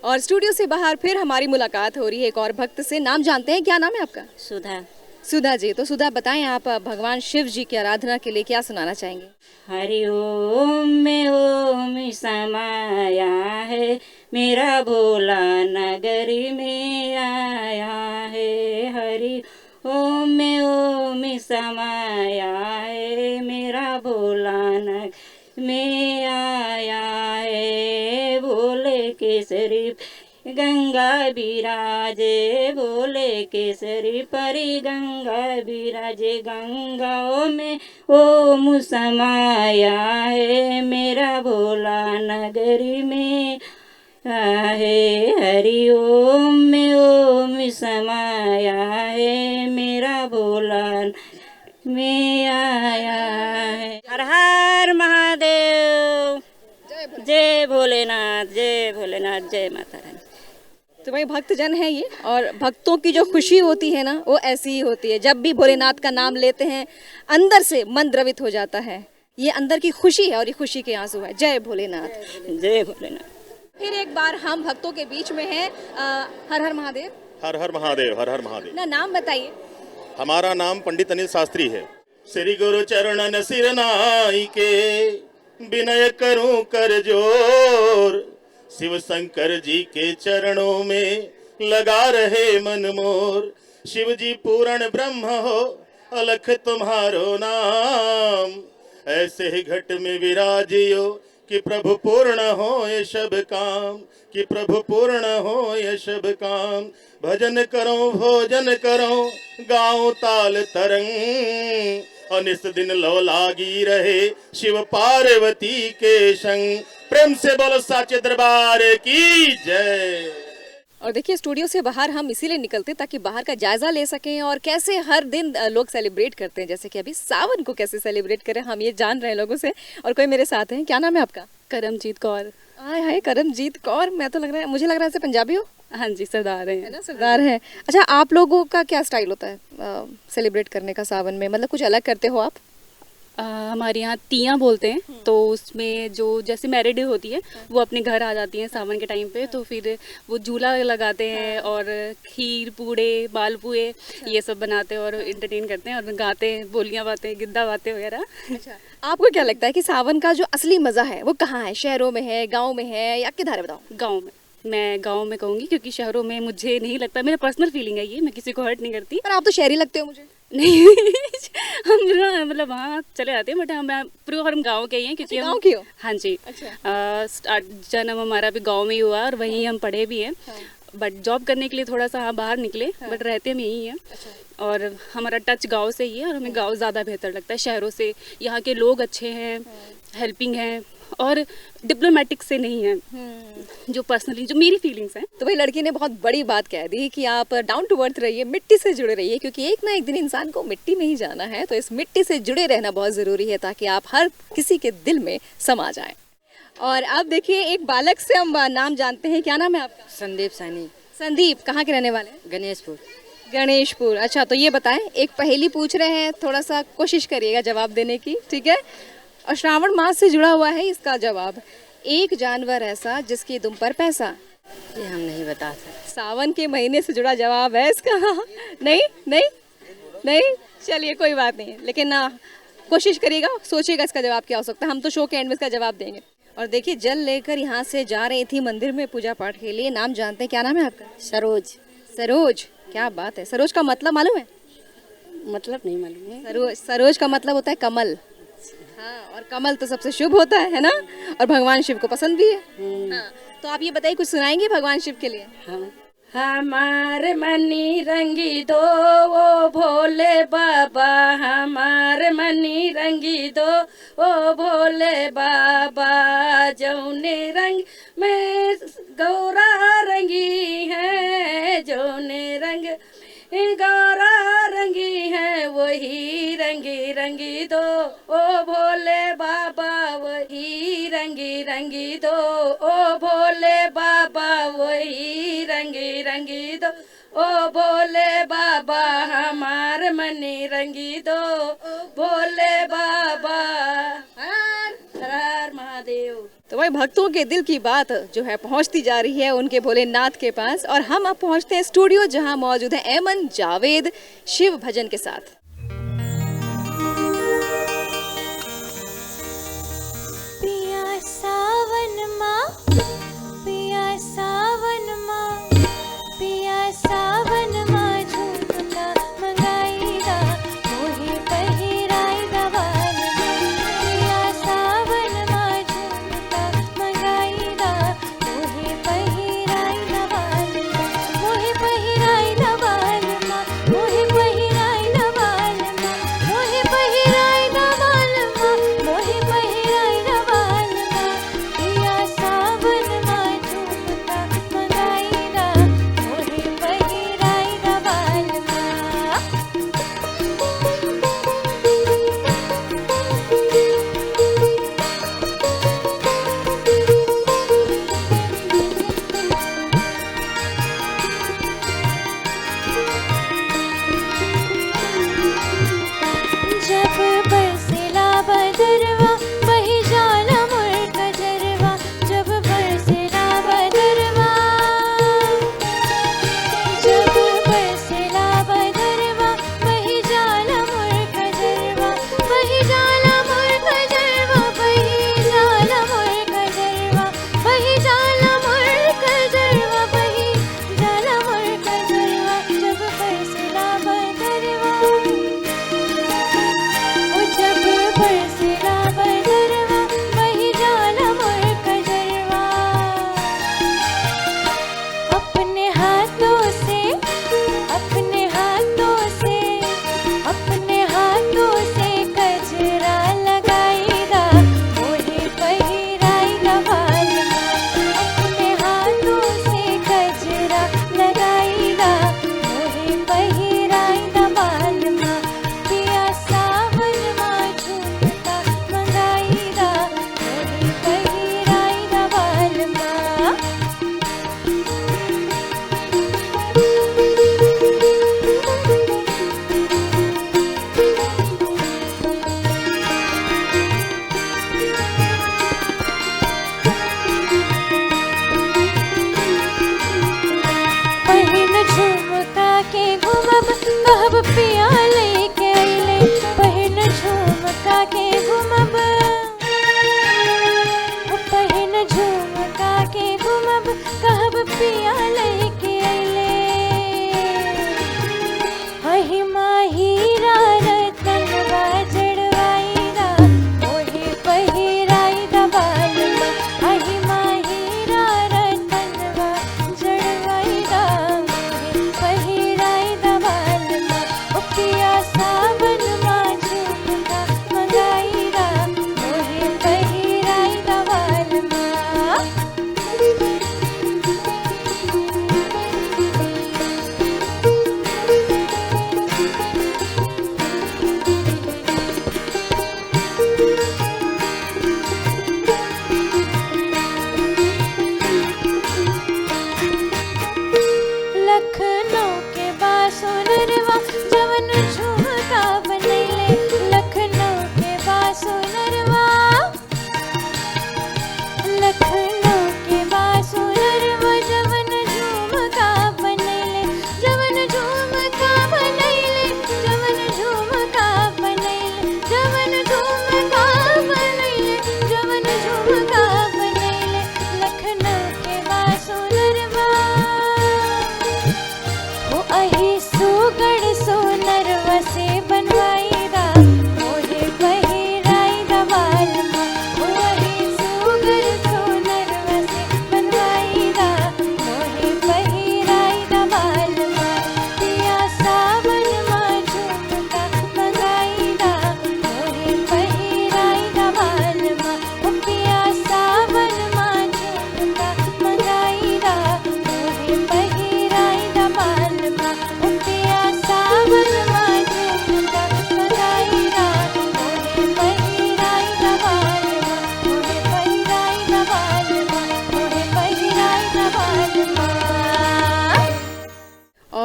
[SPEAKER 2] और स्टूडियो से बाहर फिर हमारी मुलाकात हो रही है एक और भक्त से। नाम जानते हैं, क्या नाम है आपका?
[SPEAKER 15] सुधा।
[SPEAKER 2] सुधा जी, तो सुधा बताएं आप भगवान शिव जी की आराधना के लिए क्या सुनाना चाहेंगे?
[SPEAKER 15] हरि ओम में ओम समाया है, मेरा भोला नगरी में आया है। हरि ओम में ओम समाया है, मेरा भोला नगरी में आया है। भोले केसरी गंगा विराजे, भोले केसरी परी गंगा विराजे। गंगाओं में ओम समाया है, मेरा भोला नगरी में है। हरि ओम में ओम समाया है, मेरा भोला में आया है। हर हर महादेव, जय भोलेनाथ, जय भोलेनाथ, जय माता रानी।
[SPEAKER 2] तो भाई भक्तजन है ये, और भक्तों की जो खुशी होती है ना वो ऐसी ही होती है। जब भी भोलेनाथ का नाम लेते हैं अंदर से मन द्रवित हो जाता है। ये अंदर की खुशी है और ये खुशी के आंसू है। जय भोलेनाथ,
[SPEAKER 15] जय भोलेनाथ।
[SPEAKER 2] फिर एक बार हम भक्तों के बीच में हैं। हर हर महादेव।
[SPEAKER 5] हर हर महादेव, हर हर महादेव।
[SPEAKER 2] ना नाम बताइए।
[SPEAKER 5] हमारा नाम पंडित अनिल शास्त्री है। श्री गुरु चरणन सिर नाई के, विनय करूं कर जोर। शिव शंकर जी के चरणों में लगा रहे मन मोर। शिव जी पूर्ण ब्रह्म हो, अलख तुम्हारो नाम। ऐसे ही घट में विराजियो, कि प्रभु पूर्ण हो ये सब काम, कि प्रभु पूर्ण हो ये सब काम। भजन करो भोजन करो, गाओ ताल तरंग। और निस दिन लो लागी रहे, शिव पार्वती के संग। प्रेम से बोलो साचे दरबार की जय।
[SPEAKER 2] और देखिए स्टूडियो से बाहर हम इसीलिए निकलते ताकि बाहर का जायजा ले सकें और कैसे हर दिन लोग सेलिब्रेट करते हैं। जैसे कि अभी सावन को कैसे सेलिब्रेट करें हम ये जान रहे हैं लोगों से। और कोई मेरे साथ हैं, क्या नाम है आपका?
[SPEAKER 16] करमजीत कौर।
[SPEAKER 2] हाय हाय करमजीत कौर, मैं तो लग रहा है, मुझे लग रहा है पंजाबी हो।
[SPEAKER 16] हाँ जी, सरदार है
[SPEAKER 2] ना, सरदार है। अच्छा, आप लोगों का क्या स्टाइल होता है सेलिब्रेट करने का सावन में? मतलब कुछ अलग करते हो आप?
[SPEAKER 16] हमारे यहाँ तियाँ बोलते हैं, तो उसमें जो जैसे मैरिड होती है वो अपने घर आ जाती हैं सावन के टाइम पे, तो फिर वो झूला लगाते हैं और खीर पूड़े मालपुए ये सब बनाते हैं और एंटरटेन करते हैं और गाते हैं, बोलियाँ बातें, गिद्दा बातें वगैरह।
[SPEAKER 2] अच्छा, आपको क्या लगता है कि सावन का जो असली मज़ा है वो कहाँ है? शहरों में है, गाँव में है, या किधर? बताओ।
[SPEAKER 16] गाँव में, मैं गांव में कहूँगी, क्योंकि शहरों में मुझे नहीं लगता, मेरा पर्सनल फीलिंग है ये, मैं किसी को हर्ट नहीं करती।
[SPEAKER 2] पर आप तो शहरी लगते हो मुझे।
[SPEAKER 16] नहीं हम ना मतलब वहाँ चले जाते हैं, बट हम गांव के ही हैं क्योंकि
[SPEAKER 2] अच्छा,
[SPEAKER 16] हम
[SPEAKER 2] गाँव के हो?
[SPEAKER 16] हाँ जी।
[SPEAKER 2] अच्छा।
[SPEAKER 16] जन्म हमारा भी गांव में ही हुआ और वहीं हम पढ़े भी हैं। बट जॉब करने के लिए थोड़ा सा हाँ बाहर निकले, बट रहते हम यहीं हैं। और हमारा टच गांव से ही है और हमें गांव ज़्यादा बेहतर लगता है शहरों से। यहाँ के लोग अच्छे हैं, हेल्पिंग हैं और डिप्लोमेटिक से नहीं है, जो पर्सनली जो मेरी फीलिंग्स हैं।
[SPEAKER 2] तो भाई लड़की ने बहुत बड़ी बात कह दी कि आप डाउन टू अर्थ रहिए, मिट्टी से जुड़े रहिए, क्योंकि एक ना एक दिन इंसान को मिट्टी में ही जाना है। तो इस मिट्टी से जुड़े रहना बहुत ज़रूरी है ताकि आप हर किसी के दिल में समा जाएं। और अब देखिए एक बालक से हम नाम जानते हैं, क्या नाम है आपका?
[SPEAKER 12] संदीप सैनी।
[SPEAKER 2] संदीप, कहाँ के रहने वाले हैं?
[SPEAKER 12] गणेशपुर।
[SPEAKER 2] गणेशपुर। अच्छा, तो ये बताएं, एक पहेली पूछ रहे हैं, थोड़ा सा कोशिश करिएगा जवाब देने की, ठीक है? और श्रावण मास से जुड़ा हुआ है इसका जवाब। एक जानवर ऐसा जिसकी दुम पर पैसा।
[SPEAKER 12] ये हम नहीं बता सकते।
[SPEAKER 2] सावन के महीने से जुड़ा जवाब है इसका। नहीं नहीं नहीं, चलिए कोई बात नहीं, लेकिन कोशिश करिएगा, सोचिएगा इसका जवाब क्या हो सकता है। हम तो शो के एंड में इसका जवाब देंगे। और देखिए जल लेकर यहाँ से जा रही थी मंदिर में पूजा पाठ के लिए। नाम जानते हैं, क्या नाम है आपका?
[SPEAKER 12] सरोज।
[SPEAKER 2] सरोज, क्या बात है। सरोज का मतलब मालूम है?
[SPEAKER 12] मतलब नहीं मालूम है।
[SPEAKER 2] सरोज, सरोज का मतलब होता है कमल। हाँ, और कमल तो सबसे शुभ होता है ना, और भगवान शिव को पसंद भी है। हाँ, तो आप ये बताइए, कुछ सुनाएंगे भगवान शिव के लिए?
[SPEAKER 15] हाँ। हमारे मनी रंगी दो ओ भोले बाबा, हमारे मनी रंगी दो ओ भोले बाबा, जौने रंग में गौरा रंगी है, जौने रंग गौरा रंगी है, वही रंगी रंगी दो ओ भोले बाबा, वही रंगी रंगी दो ओ भोले बाबा, वही रंगी रंगी दो ओ भोले बाबा, हमार मनी रंगी दो भोले बाबा। हर हर महादेव।
[SPEAKER 2] तो भाई भक्तों के दिल की बात जो है पहुंचती जा रही है उनके भोलेनाथ के पास, और हम अब पहुंचते हैं स्टूडियो जहां मौजूद है ऐमन जावेद शिव भजन के साथ।
[SPEAKER 17] पिया सावन माँ, पिया सावन माँ, पिया सावन माँ झुमका मंगाईदा, मोहे पहिराईदा वाल में। पिया सावन माँ झुमका मंगाईदा, मोहे पहिराईदा वाल में। मोहे पहिराईदा वाल माँ, मोहे पहिराईदा वाल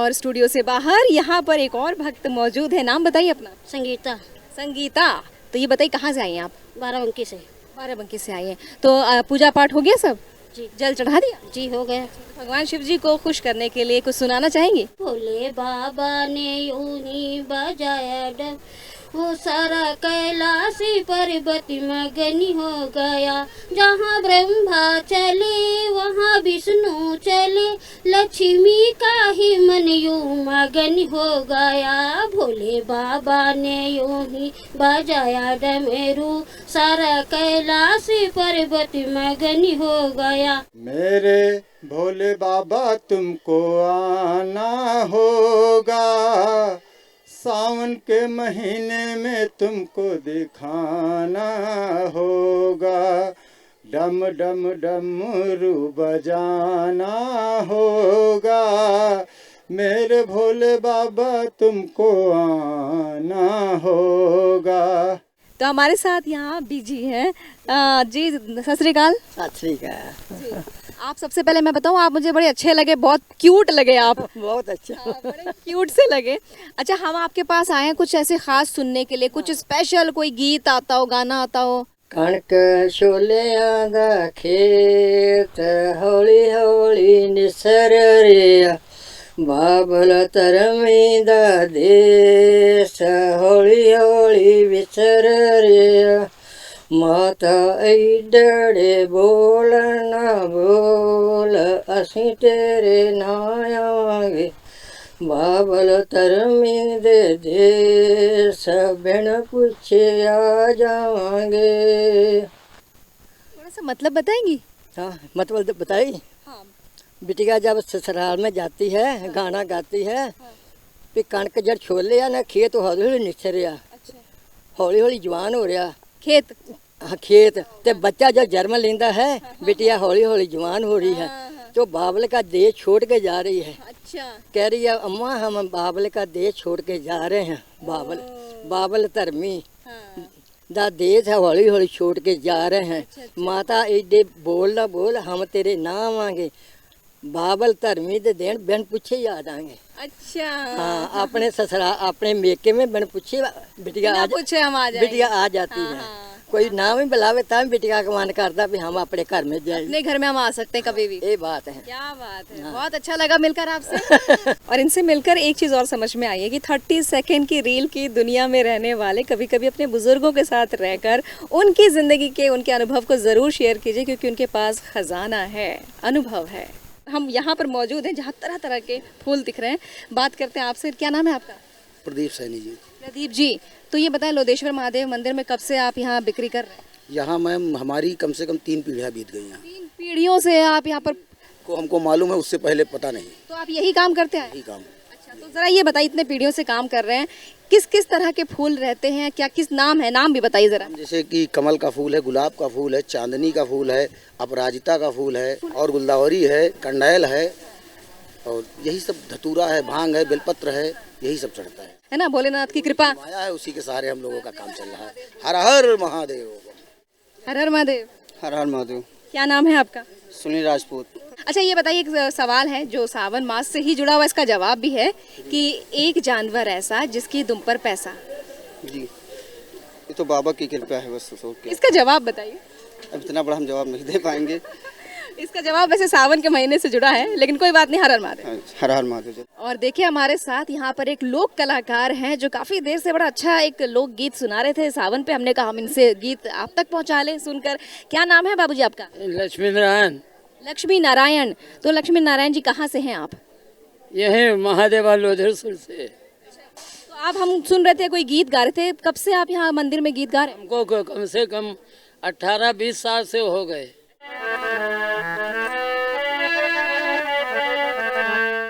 [SPEAKER 2] और स्टूडियो से बाहर यहाँ पर एक और भक्त मौजूद है। नाम बताइए अपना।
[SPEAKER 18] संगीता।
[SPEAKER 2] संगीता, तो ये बताइए कहाँ से आई हैं आप?
[SPEAKER 18] बाराबंकी से।
[SPEAKER 2] बाराबंकी से आई हैं। तो पूजा पाठ हो गया सब?
[SPEAKER 18] जी।
[SPEAKER 2] जल चढ़ा दिया?
[SPEAKER 18] जी हो गया।
[SPEAKER 2] भगवान शिव जी को खुश करने के लिए कुछ सुनाना चाहेंगे?
[SPEAKER 18] भोले बाबा ने यूं ही बजाया डम, वो सारा कैलाशी पर्वत मगनी हो गया। जहाँ ब्रह्मा चले वहाँ विष्णु चले, लक्ष्मी का ही मन यूं मगन हो गया। भोले बाबा ने यूं ही बजाया डमरू, सारा कैलाशी पर्वत मगन हो गया।
[SPEAKER 19] मेरे भोले बाबा तुमको आना होगा, सावन के महीने में तुमको दिखाना होगा। डम डम डमरू बजाना होगा, मेरे भोले बाबा तुमको आना होगा।
[SPEAKER 2] तो हमारे साथ यहाँ बीजी हैं जी। सत श्री अकाल।
[SPEAKER 20] सत श्री अकाल।
[SPEAKER 2] आप सबसे पहले मैं बताऊँ, आप मुझे बड़े अच्छे लगे, बहुत क्यूट लगे आप।
[SPEAKER 20] बहुत अच्छा।
[SPEAKER 2] बड़े क्यूट से लगे। अच्छा, हम आपके पास आए हैं कुछ ऐसे खास सुनने के लिए, कुछ स्पेशल कोई गीत आता हो, गाना आता हो?
[SPEAKER 20] कणक छोलियां दा खेत हौली हौली निसर रिया, बाबल तरमी दा देश हौली हौली विसर रिया। माता ऐडड़े बोल ना बोल, असीं तेरे नां आवांगे, बाबल तरमी दे देश बिन पूछे आ जावांगे।
[SPEAKER 2] थोड़ा सा मतलब बताएंगी?
[SPEAKER 20] हाँ, मतलब बताई।
[SPEAKER 2] हाँ।
[SPEAKER 20] बिटिया जब ससुराल में जाती है, गाना गाती है, कि कणक जड़ छोले आ ना खेत हौली हौली निसर रहा, हौली हौली जवान हो रहा
[SPEAKER 2] खेत।
[SPEAKER 20] हाँ खेत, ते बच्चा जब जन्म लेंदा है, बिटिया हौली हौली जवान हो रही है, तो बाबल का देश छोड़ के जा रही है।
[SPEAKER 2] अच्छा।
[SPEAKER 20] कह रही है अम्मा हम बाबल का देश छोड़ के जा रहे हैं। बाबल धर्मी दा देश है, हौली हौली छोड़ के जा रहे हैं। माता एडे बोल ना बोल, हम तेरे नाम आएंगे, बाबल धर्मी दे देन बिन पूछे ही आ जाएंगे।
[SPEAKER 2] अच्छा।
[SPEAKER 20] हाँ, अपने ससुरा अपने मेके में बिन पूछे बिटिया आ जाती है। कोई नाम ही बुलावे तब बिटिया का मन करता भी हम अपने घर में जाए,
[SPEAKER 2] अपने घर में हम आ सकते हैं कभी भी।
[SPEAKER 20] ये बात है।
[SPEAKER 2] क्या बात है। हाँ। बहुत अच्छा लगा मिलकर आपसे। और इनसे मिलकर एक चीज और समझ में आई है कि 30 सेकंड की रील की दुनिया में रहने वाले कभी कभी अपने बुजुर्गों के साथ रहकर उनकी जिंदगी के उनके अनुभव को जरूर शेयर कीजिए, क्योंकि उनके पास खजाना है, अनुभव है। हम यहाँ पर मौजूद हैं जहाँ तरह तरह के फूल दिख रहे हैं। बात करते हैं आपसे। क्या नाम है आपका?
[SPEAKER 21] प्रदीप सैनी जी।
[SPEAKER 2] प्रदीप जी, तो ये बताएं लोधेश्वर महादेव मंदिर में कब से आप यहाँ बिक्री कर रहे हैं?
[SPEAKER 21] यहाँ मैम हमारी कम से कम 3 पीढ़ियाँ बीत गई हैं।
[SPEAKER 2] 3 पीढ़ियों से आप यहाँ पर?
[SPEAKER 21] को हमको मालूम है, उससे पहले पता नहीं।
[SPEAKER 2] तो आप यही काम करते हैं?
[SPEAKER 21] यही काम।
[SPEAKER 2] अच्छा, तो जरा ये बताइए, इतने पीढ़ियों से काम कर रहे हैं, किस किस तरह के फूल रहते हैं, क्या किस नाम है, नाम भी बताइए जरा।
[SPEAKER 21] जैसे कि कमल का फूल है, गुलाब का फूल है, चांदनी का फूल है, अपराजिता का फूल है, और गुलदावरी है, कंडैल है, और यही सब धतूरा है, भांग है, बेलपत्र है, यही सब चढ़ता है
[SPEAKER 2] ना। भोलेनाथ की कृपा
[SPEAKER 21] माया है, उसी के सहारे हम लोगों का काम चल रहा है। हर हर महादेव।
[SPEAKER 2] हर हर महादेव।
[SPEAKER 9] हर हर महादेव।
[SPEAKER 2] क्या नाम है आपका?
[SPEAKER 9] सुनील राजपूत।
[SPEAKER 2] अच्छा, ये बताइए, एक सवाल है जो सावन मास से ही जुड़ा हुआ, इसका जवाब भी है कि एक जानवर ऐसा जिसकी दुम पर पैसा।
[SPEAKER 9] जी, ये तो बाबा की कृपा है बस।
[SPEAKER 2] इसका जवाब बताइए।
[SPEAKER 9] अब इतना बड़ा हम जवाब नहीं दे पाएंगे।
[SPEAKER 2] इसका जवाब वैसे सावन के महीने से जुड़ा है, लेकिन कोई बात नहीं। हर हर महादेव।
[SPEAKER 9] हर हर महादेव।
[SPEAKER 2] और देखिए, हमारे साथ यहाँ पर एक लोक कलाकार हैं जो काफी देर से बड़ा अच्छा एक लोक गीत सुना रहे थे सावन पे। हमने कहा हम इनसे गीत आप तक पहुँचा लें सुनकर। क्या नाम है बाबूजी आपका?
[SPEAKER 22] लक्ष्मी नारायण।
[SPEAKER 2] लक्ष्मी नारायण। तो लक्ष्मी नारायण जी, कहाँ से हैं आप?
[SPEAKER 22] यही महादेवा लोधेश्वर से।
[SPEAKER 2] तो आप, हम सुन रहे थे कोई गीत गा रहे थे, कब से आप यहाँ मंदिर में गीत गा रहे हैं?
[SPEAKER 22] हमको कम से कम 18-20 साल से हो गए।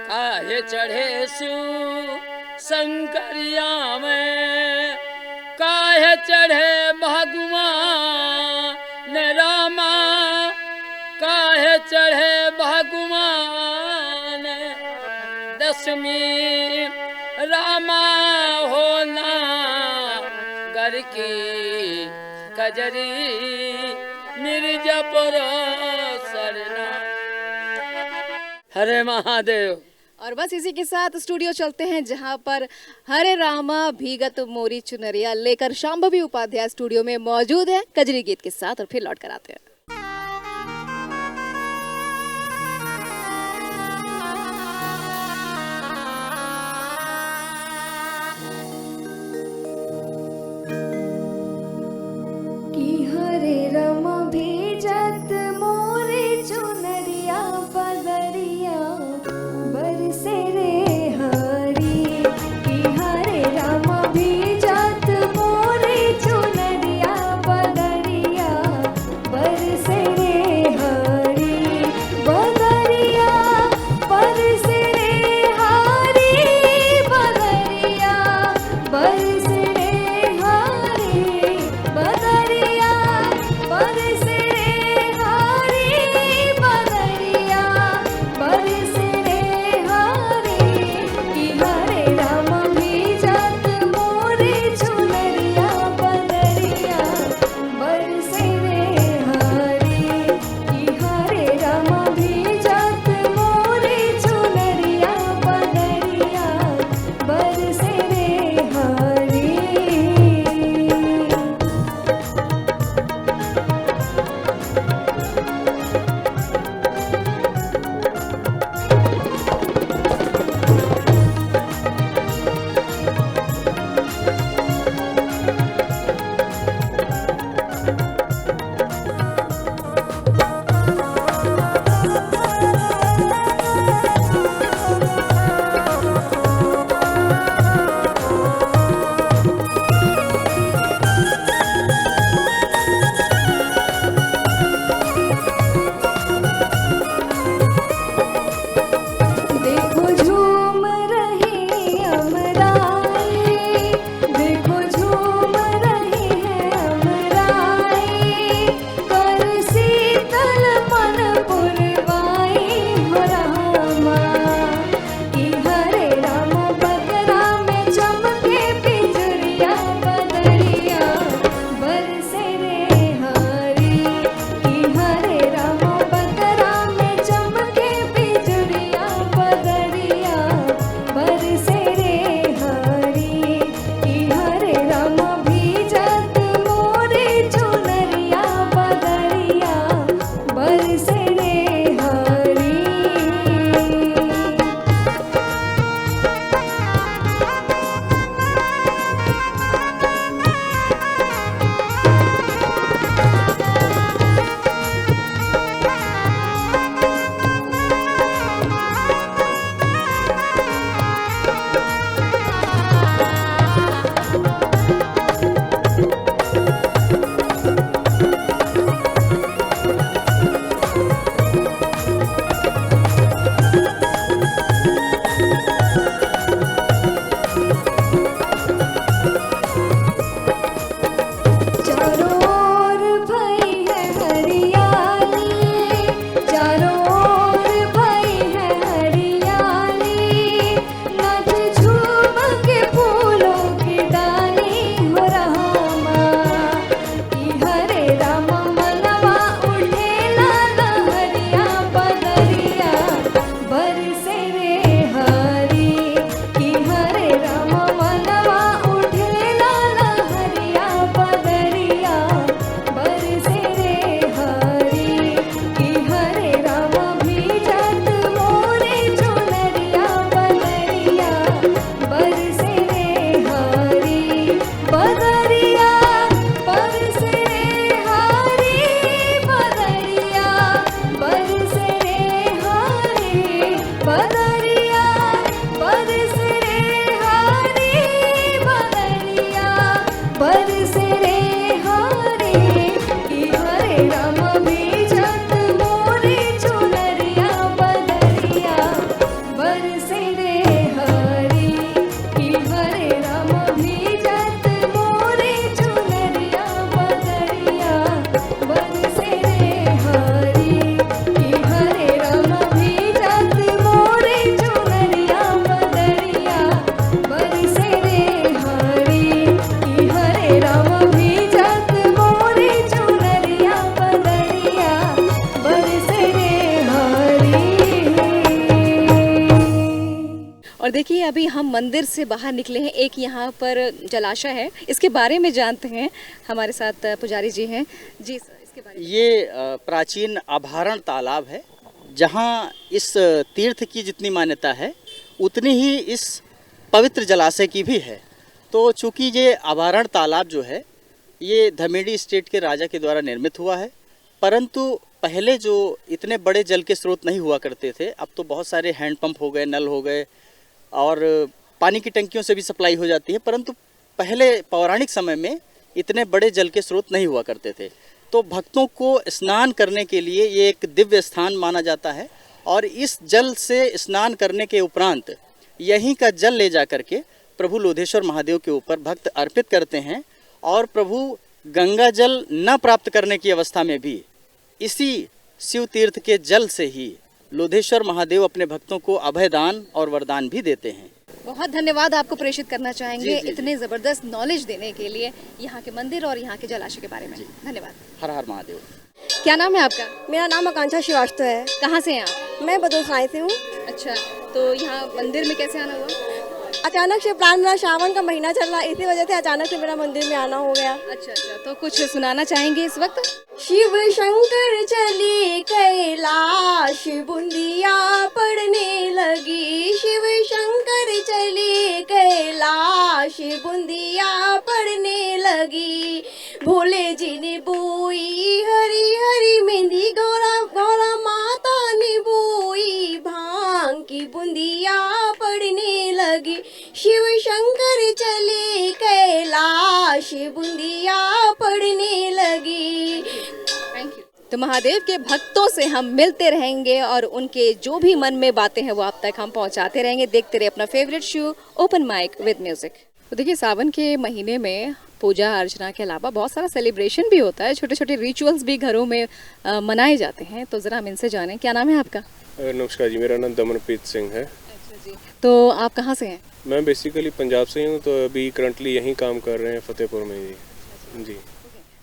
[SPEAKER 22] काहे चढ़े शिव शंकरिया में, काहे चढ़े भगवान रामा, काहे चढ़े भगवान दशमी रामा होना घर की कजरी मिर्जापुर सरना। हरे महादेव।
[SPEAKER 2] और बस इसी के साथ स्टूडियो चलते हैं जहां पर हरे रामा भीगत मोरी चुनरिया लेकर शांभवी उपाध्याय स्टूडियो में मौजूद है कजरी गीत के साथ, और फिर लौट कर आते हैं।
[SPEAKER 17] हरे रामा भीजत मोरे चुनरिया पगड़िया बरसे रे हरी कि हरे रामा भीजत मोरे चुनरिया पगड़िया
[SPEAKER 2] अभी हम मंदिर से बाहर निकले हैं, एक यहाँ पर जलाशय है, इसके बारे में जानते हैं। हमारे साथ पुजारी जी हैं। जी सर, इसके बारे में।
[SPEAKER 1] ये प्राचीन अभारण तालाब है, जहाँ इस तीर्थ की जितनी मान्यता है उतनी ही इस पवित्र जलाशय की भी है। तो चूँकि ये अभारण तालाब जो है ये धमेड़ी स्टेट के राजा के द्वारा निर्मित हुआ है, परंतु पहले जो इतने बड़े जल के स्रोत नहीं हुआ करते थे, अब तो बहुत सारे हैंडपंप हो गए, नल हो गए और पानी की टंकियों से भी सप्लाई हो जाती है, परंतु पहले पौराणिक समय में इतने बड़े जल के स्रोत नहीं हुआ करते थे। तो भक्तों को स्नान करने के लिए ये एक दिव्य स्थान माना जाता है और इस जल से स्नान करने के उपरांत यहीं का जल ले जा करके प्रभु लोधेश्वर महादेव के ऊपर भक्त अर्पित करते हैं और प्रभु गंगा जल न प्राप्त करने की अवस्था में भी इसी शिव तीर्थ के जल से ही लोधेश्वर महादेव अपने भक्तों को अभय दान और वरदान भी देते हैं।
[SPEAKER 2] बहुत धन्यवाद आपको प्रेषित करना चाहेंगे
[SPEAKER 1] जी।
[SPEAKER 2] इतने ज़बरदस्त नॉलेज देने के लिए यहाँ के मंदिर और यहाँ के जलाशय के बारे में। धन्यवाद।
[SPEAKER 1] हर हर महादेव।
[SPEAKER 2] क्या नाम है आपका?
[SPEAKER 4] मेरा नाम आकांक्षा श्रीवास्तव है।
[SPEAKER 2] कहाँ से हैं आप?
[SPEAKER 4] मैं बदौसराय से हूँ।
[SPEAKER 2] अच्छा, तो यहाँ मंदिर में कैसे आना हुआ?
[SPEAKER 4] अचानक से प्लान, मेरा श्रावण का महीना चल रहा है, इसी वजह से अचानक से मेरा मंदिर में आना हो गया।
[SPEAKER 2] अच्छा, तो कुछ सुनाना चाहेंगे इस वक्त?
[SPEAKER 4] शिव शंकर चले कैलाश, बूंदिया पड़ने लगी। शिव शंकर चले कैलाश, बूंदिया पड़ने लगी। भोले जी ने बोई हरी हरी मेहंदी, गौरा गौरा माता ने बोई भांग की बूंदिया पड़ने लगी। शिव शंकर चले कैलाश, बूंदिया पड़ने लगी।
[SPEAKER 2] Thank you. तो महादेव के भक्तों से हम मिलते रहेंगे और उनके जो भी मन में बातें हैं वो आप तक हम पहुंचाते रहेंगे। देखते रहे अपना favourite show open mic with music. तो देखिए, सावन के महीने में पूजा अर्चना के अलावा बहुत सारा सेलिब्रेशन भी होता है, छोटे छोटे रिचुअल्स भी घरों में मनाए जाते हैं। तो ज़रा हम इनसे जानें, क्या नाम है आपका?
[SPEAKER 23] नमस्कार जी, मेरा नाम दमनप्रीत सिंह है।
[SPEAKER 2] अच्छा जी, तो आप कहाँ से हैं?
[SPEAKER 23] मैं बेसिकली पंजाब से हूँ, तो अभी करंटली यहीं काम कर रहे हैं फतेहपुर में जी।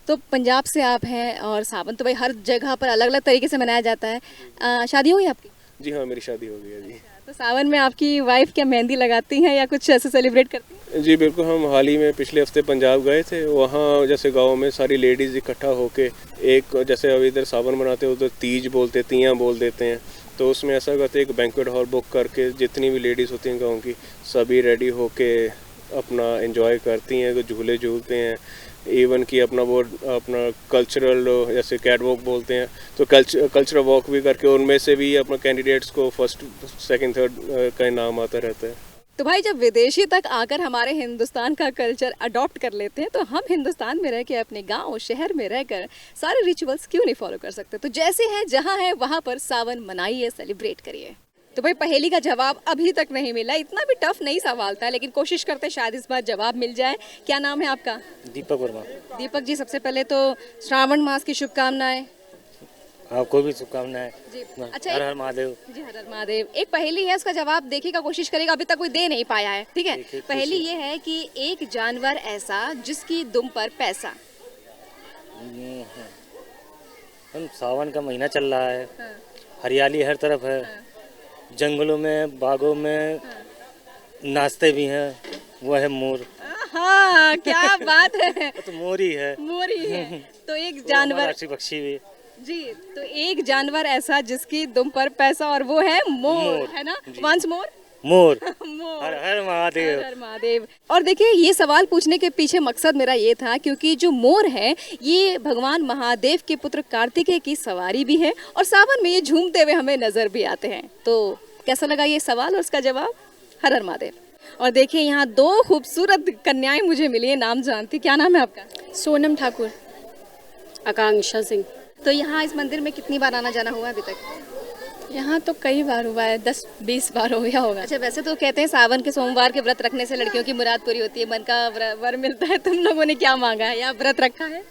[SPEAKER 2] तो पंजाब से आप हैं और सावन तो भाई हर जगह पर अलग अलग तरीके से मनाया जाता है। शादी हो गई आपकी?
[SPEAKER 23] जी हाँ, मेरी शादी हो गई है जी।
[SPEAKER 2] तो सावन में आपकी वाइफ क्या मेहंदी लगाती हैं या कुछ ऐसे सेलिब्रेट करती हैं?
[SPEAKER 23] जी बिल्कुल, हम हाल ही में पिछले हफ्ते पंजाब गए थे। वहाँ जैसे गांव में सारी लेडीज़ इकट्ठा होके एक, जैसे अब इधर सावन मनाते हैं उधर तीज बोलते, तियाँ बोल देते हैं, तो उसमें ऐसा करते एक बैंक्वेट हॉल बुक करके जितनी भी लेडीज़ होती हैं गाँव की सभी रेडी होके अपना एंजॉय करती हैं, झूले झूलते हैं। इवन कि अपना कल्चरल जैसे कैट वॉक बोलते हैं, तो कल्चरल वॉक भी करके उनमें से भी अपना कैंडिडेट्स को फर्स्ट सेकंड थर्ड का नाम आता रहता है।
[SPEAKER 2] तो भाई जब विदेशी तक आकर हमारे हिंदुस्तान का कल्चर अडॉप्ट कर लेते हैं, तो हम हिंदुस्तान में रह के अपने गांव शहर में रहकर सारे रिचुअल्स क्यों नहीं फॉलो कर सकते? तो जैसे हैं जहां है वहां पर सावन मनाइए, सेलिब्रेट करिए। तो भाई पहेली का जवाब अभी तक नहीं मिला, इतना भी टफ नहीं सवाल था, लेकिन कोशिश करते हैं शायद इस बार जवाब मिल जाए। क्या नाम है आपका?
[SPEAKER 24] दीपक वर्मा।
[SPEAKER 2] दीपक जी, सबसे पहले तो श्रावण मास की शुभकामनाएं।
[SPEAKER 24] आपको भी शुभकामनाएं
[SPEAKER 2] जी। अच्छा,
[SPEAKER 24] हर हर महादेव।
[SPEAKER 2] जी, हर हर महादेव। एक पहेली है, उसका जवाब देखिएगा, कोशिश करेगा, अभी तक कोई दे नहीं पाया है। ठीक है, पहेली ये है कि एक जानवर ऐसा जिसकी दुम पर पैसा।
[SPEAKER 24] हम सावन का महीना चल रहा है, हरियाली हर तरफ है, जंगलों में बागों में नाचते भी हैं, वो है मोर।
[SPEAKER 2] हाँ, क्या बात है।
[SPEAKER 24] तो मोर ही है।
[SPEAKER 2] मोर ही है। तो एक जानवर,
[SPEAKER 24] राष्ट्रीय पक्षी भी
[SPEAKER 2] जी, तो एक जानवर ऐसा जिसकी दुम पर पैसा और वो है मोर, है ना? वंस मोर,
[SPEAKER 24] मोर।
[SPEAKER 2] मोर।
[SPEAKER 24] हर हर महादेव।
[SPEAKER 2] हर हर महादेव। और देखिए, ये सवाल पूछने के पीछे मकसद मेरा ये था क्योंकि जो मोर है ये भगवान महादेव के पुत्र कार्तिकेय की सवारी भी है और सावन में ये झूमते हुए हमें नजर भी आते हैं। तो कैसा लगा ये सवाल और उसका जवाब? हर हर महादेव। और देखिए, यहाँ दो खूबसूरत कन्याएं मुझे मिली है, नाम जानती। क्या नाम है आपका?
[SPEAKER 7] सोनम ठाकुर।
[SPEAKER 16] आकांक्षा सिंह।
[SPEAKER 2] तो यहाँ इस मंदिर में कितनी बार आना जाना हुआ अभी तक?
[SPEAKER 16] यहाँ तो कई बार हुआ है, 10-20 बार हो गया होगा।
[SPEAKER 2] अच्छा, वैसे तो कहते हैं सावन के सोमवार के व्रत रखने से लड़कियों की मुराद पूरी होती है, मन का वर मिलता है। तुम लोगों ने क्या मांगा है या व्रत रखा है?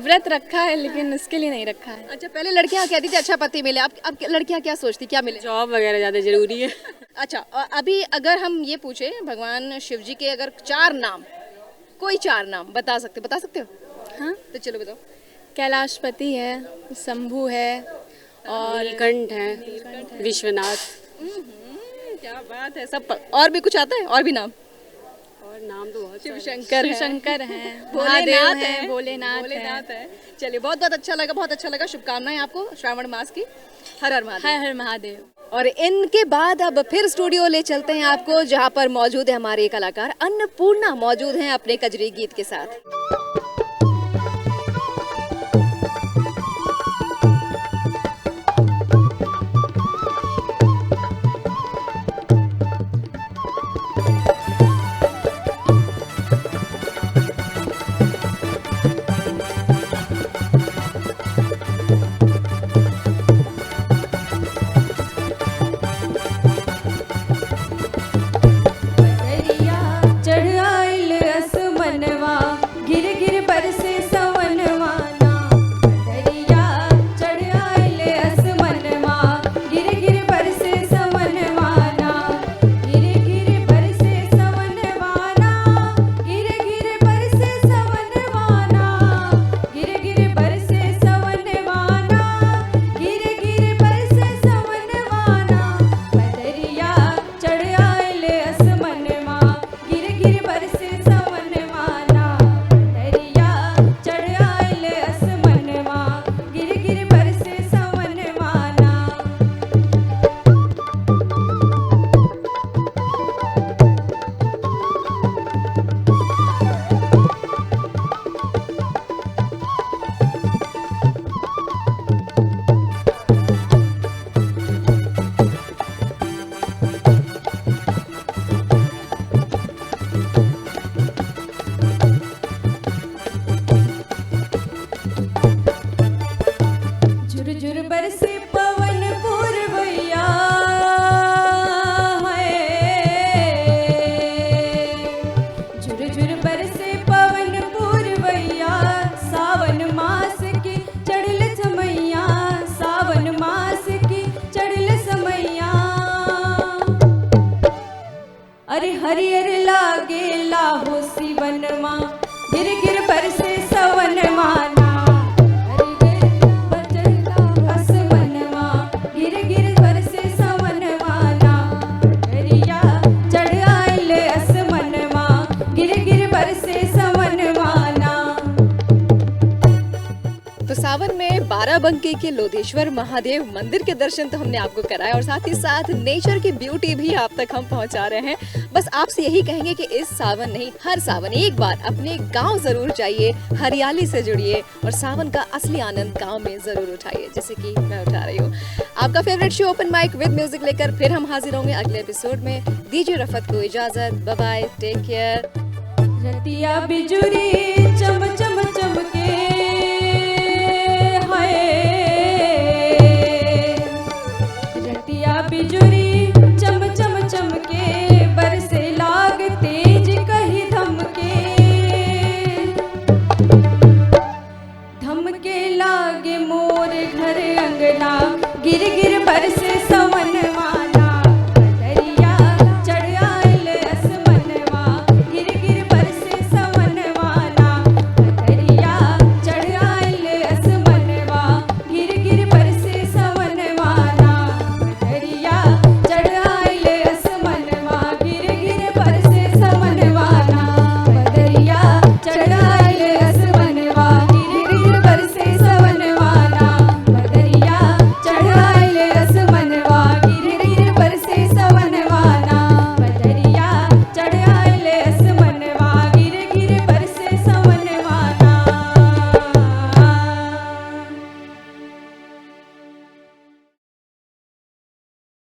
[SPEAKER 16] व्रत रखा है लेकिन इसके लिए नहीं रखा है।
[SPEAKER 2] अच्छा, पहले लड़कियाँ कहती थी अच्छा पति मिले, अब लड़कियाँ क्या सोचती, क्या मिले?
[SPEAKER 16] जॉब वगैरह ज़्यादा जरूरी है।
[SPEAKER 2] अच्छा, अभी अगर हम ये पूछे भगवान शिव जी के अगर 4 नाम, कोई 4 नाम बता सकते हो?
[SPEAKER 16] हाँ,
[SPEAKER 2] तो चलो बताओ।
[SPEAKER 16] कैलाशपति है, शंभू है और नीलकंठ है, विश्वनाथ।
[SPEAKER 2] क्या बात है। सब और भी कुछ आता है, और भी नाम?
[SPEAKER 7] और नाम तो बहुत
[SPEAKER 2] शिव शंकर है,
[SPEAKER 7] शंकर हैं,
[SPEAKER 2] भोलेनाथ
[SPEAKER 7] महादेव
[SPEAKER 2] है,
[SPEAKER 7] हैं,
[SPEAKER 2] भोलेनाथ है। चलिए, बहुत बहुत अच्छा लगा, बहुत अच्छा लगा। शुभकामनाएं आपको श्रावण मास की। हर हर महादेव।
[SPEAKER 7] हर हर महादेव।
[SPEAKER 2] और इनके बाद अब फिर स्टूडियो ले चलते हैं आपको, जहां पर मौजूद है हमारे कलाकार अन्नपूर्णा, मौजूद हैं अपने कजरी गीत के साथ।
[SPEAKER 17] हरियर लागे लाहो सिवनमा, गिर गिर बरसे सवनमा ना। गिर गिर बरसे सवनमा ना, हरिया चढ़ आइल असमनमा, गिर गिर बरसे सवनमा ना।
[SPEAKER 2] तो सावन में बाराबंकी के लोधेश्वर महादेव मंदिर के दर्शन तो हमने आपको कराया, और साथ ही साथ नेचर की ब्यूटी भी आप तक हम पहुंचा रहे हैं। बस आपसे यही कहेंगे कि इस सावन नहीं, हर सावन एक बार अपने गांव जरूर जाइए, हरियाली से जुड़िए और सावन का असली आनंद गांव में जरूर उठाइए, जैसे कि मैं उठा रही हूँ। आपका favourite show open mic with music लेकर फिर हम हाजिर होंगे अगले एपिसोड में। दीजिए रफत को इजाजत, बाय बाय, टेक केयर।
[SPEAKER 17] रतिया बिजुरी चम चम चमके, हाय रतिया बिजुरी चम चम चमके, बरसे लाग तेज कही धमके, धमके लागे मोर घर अंगना, गिर गिर बरसे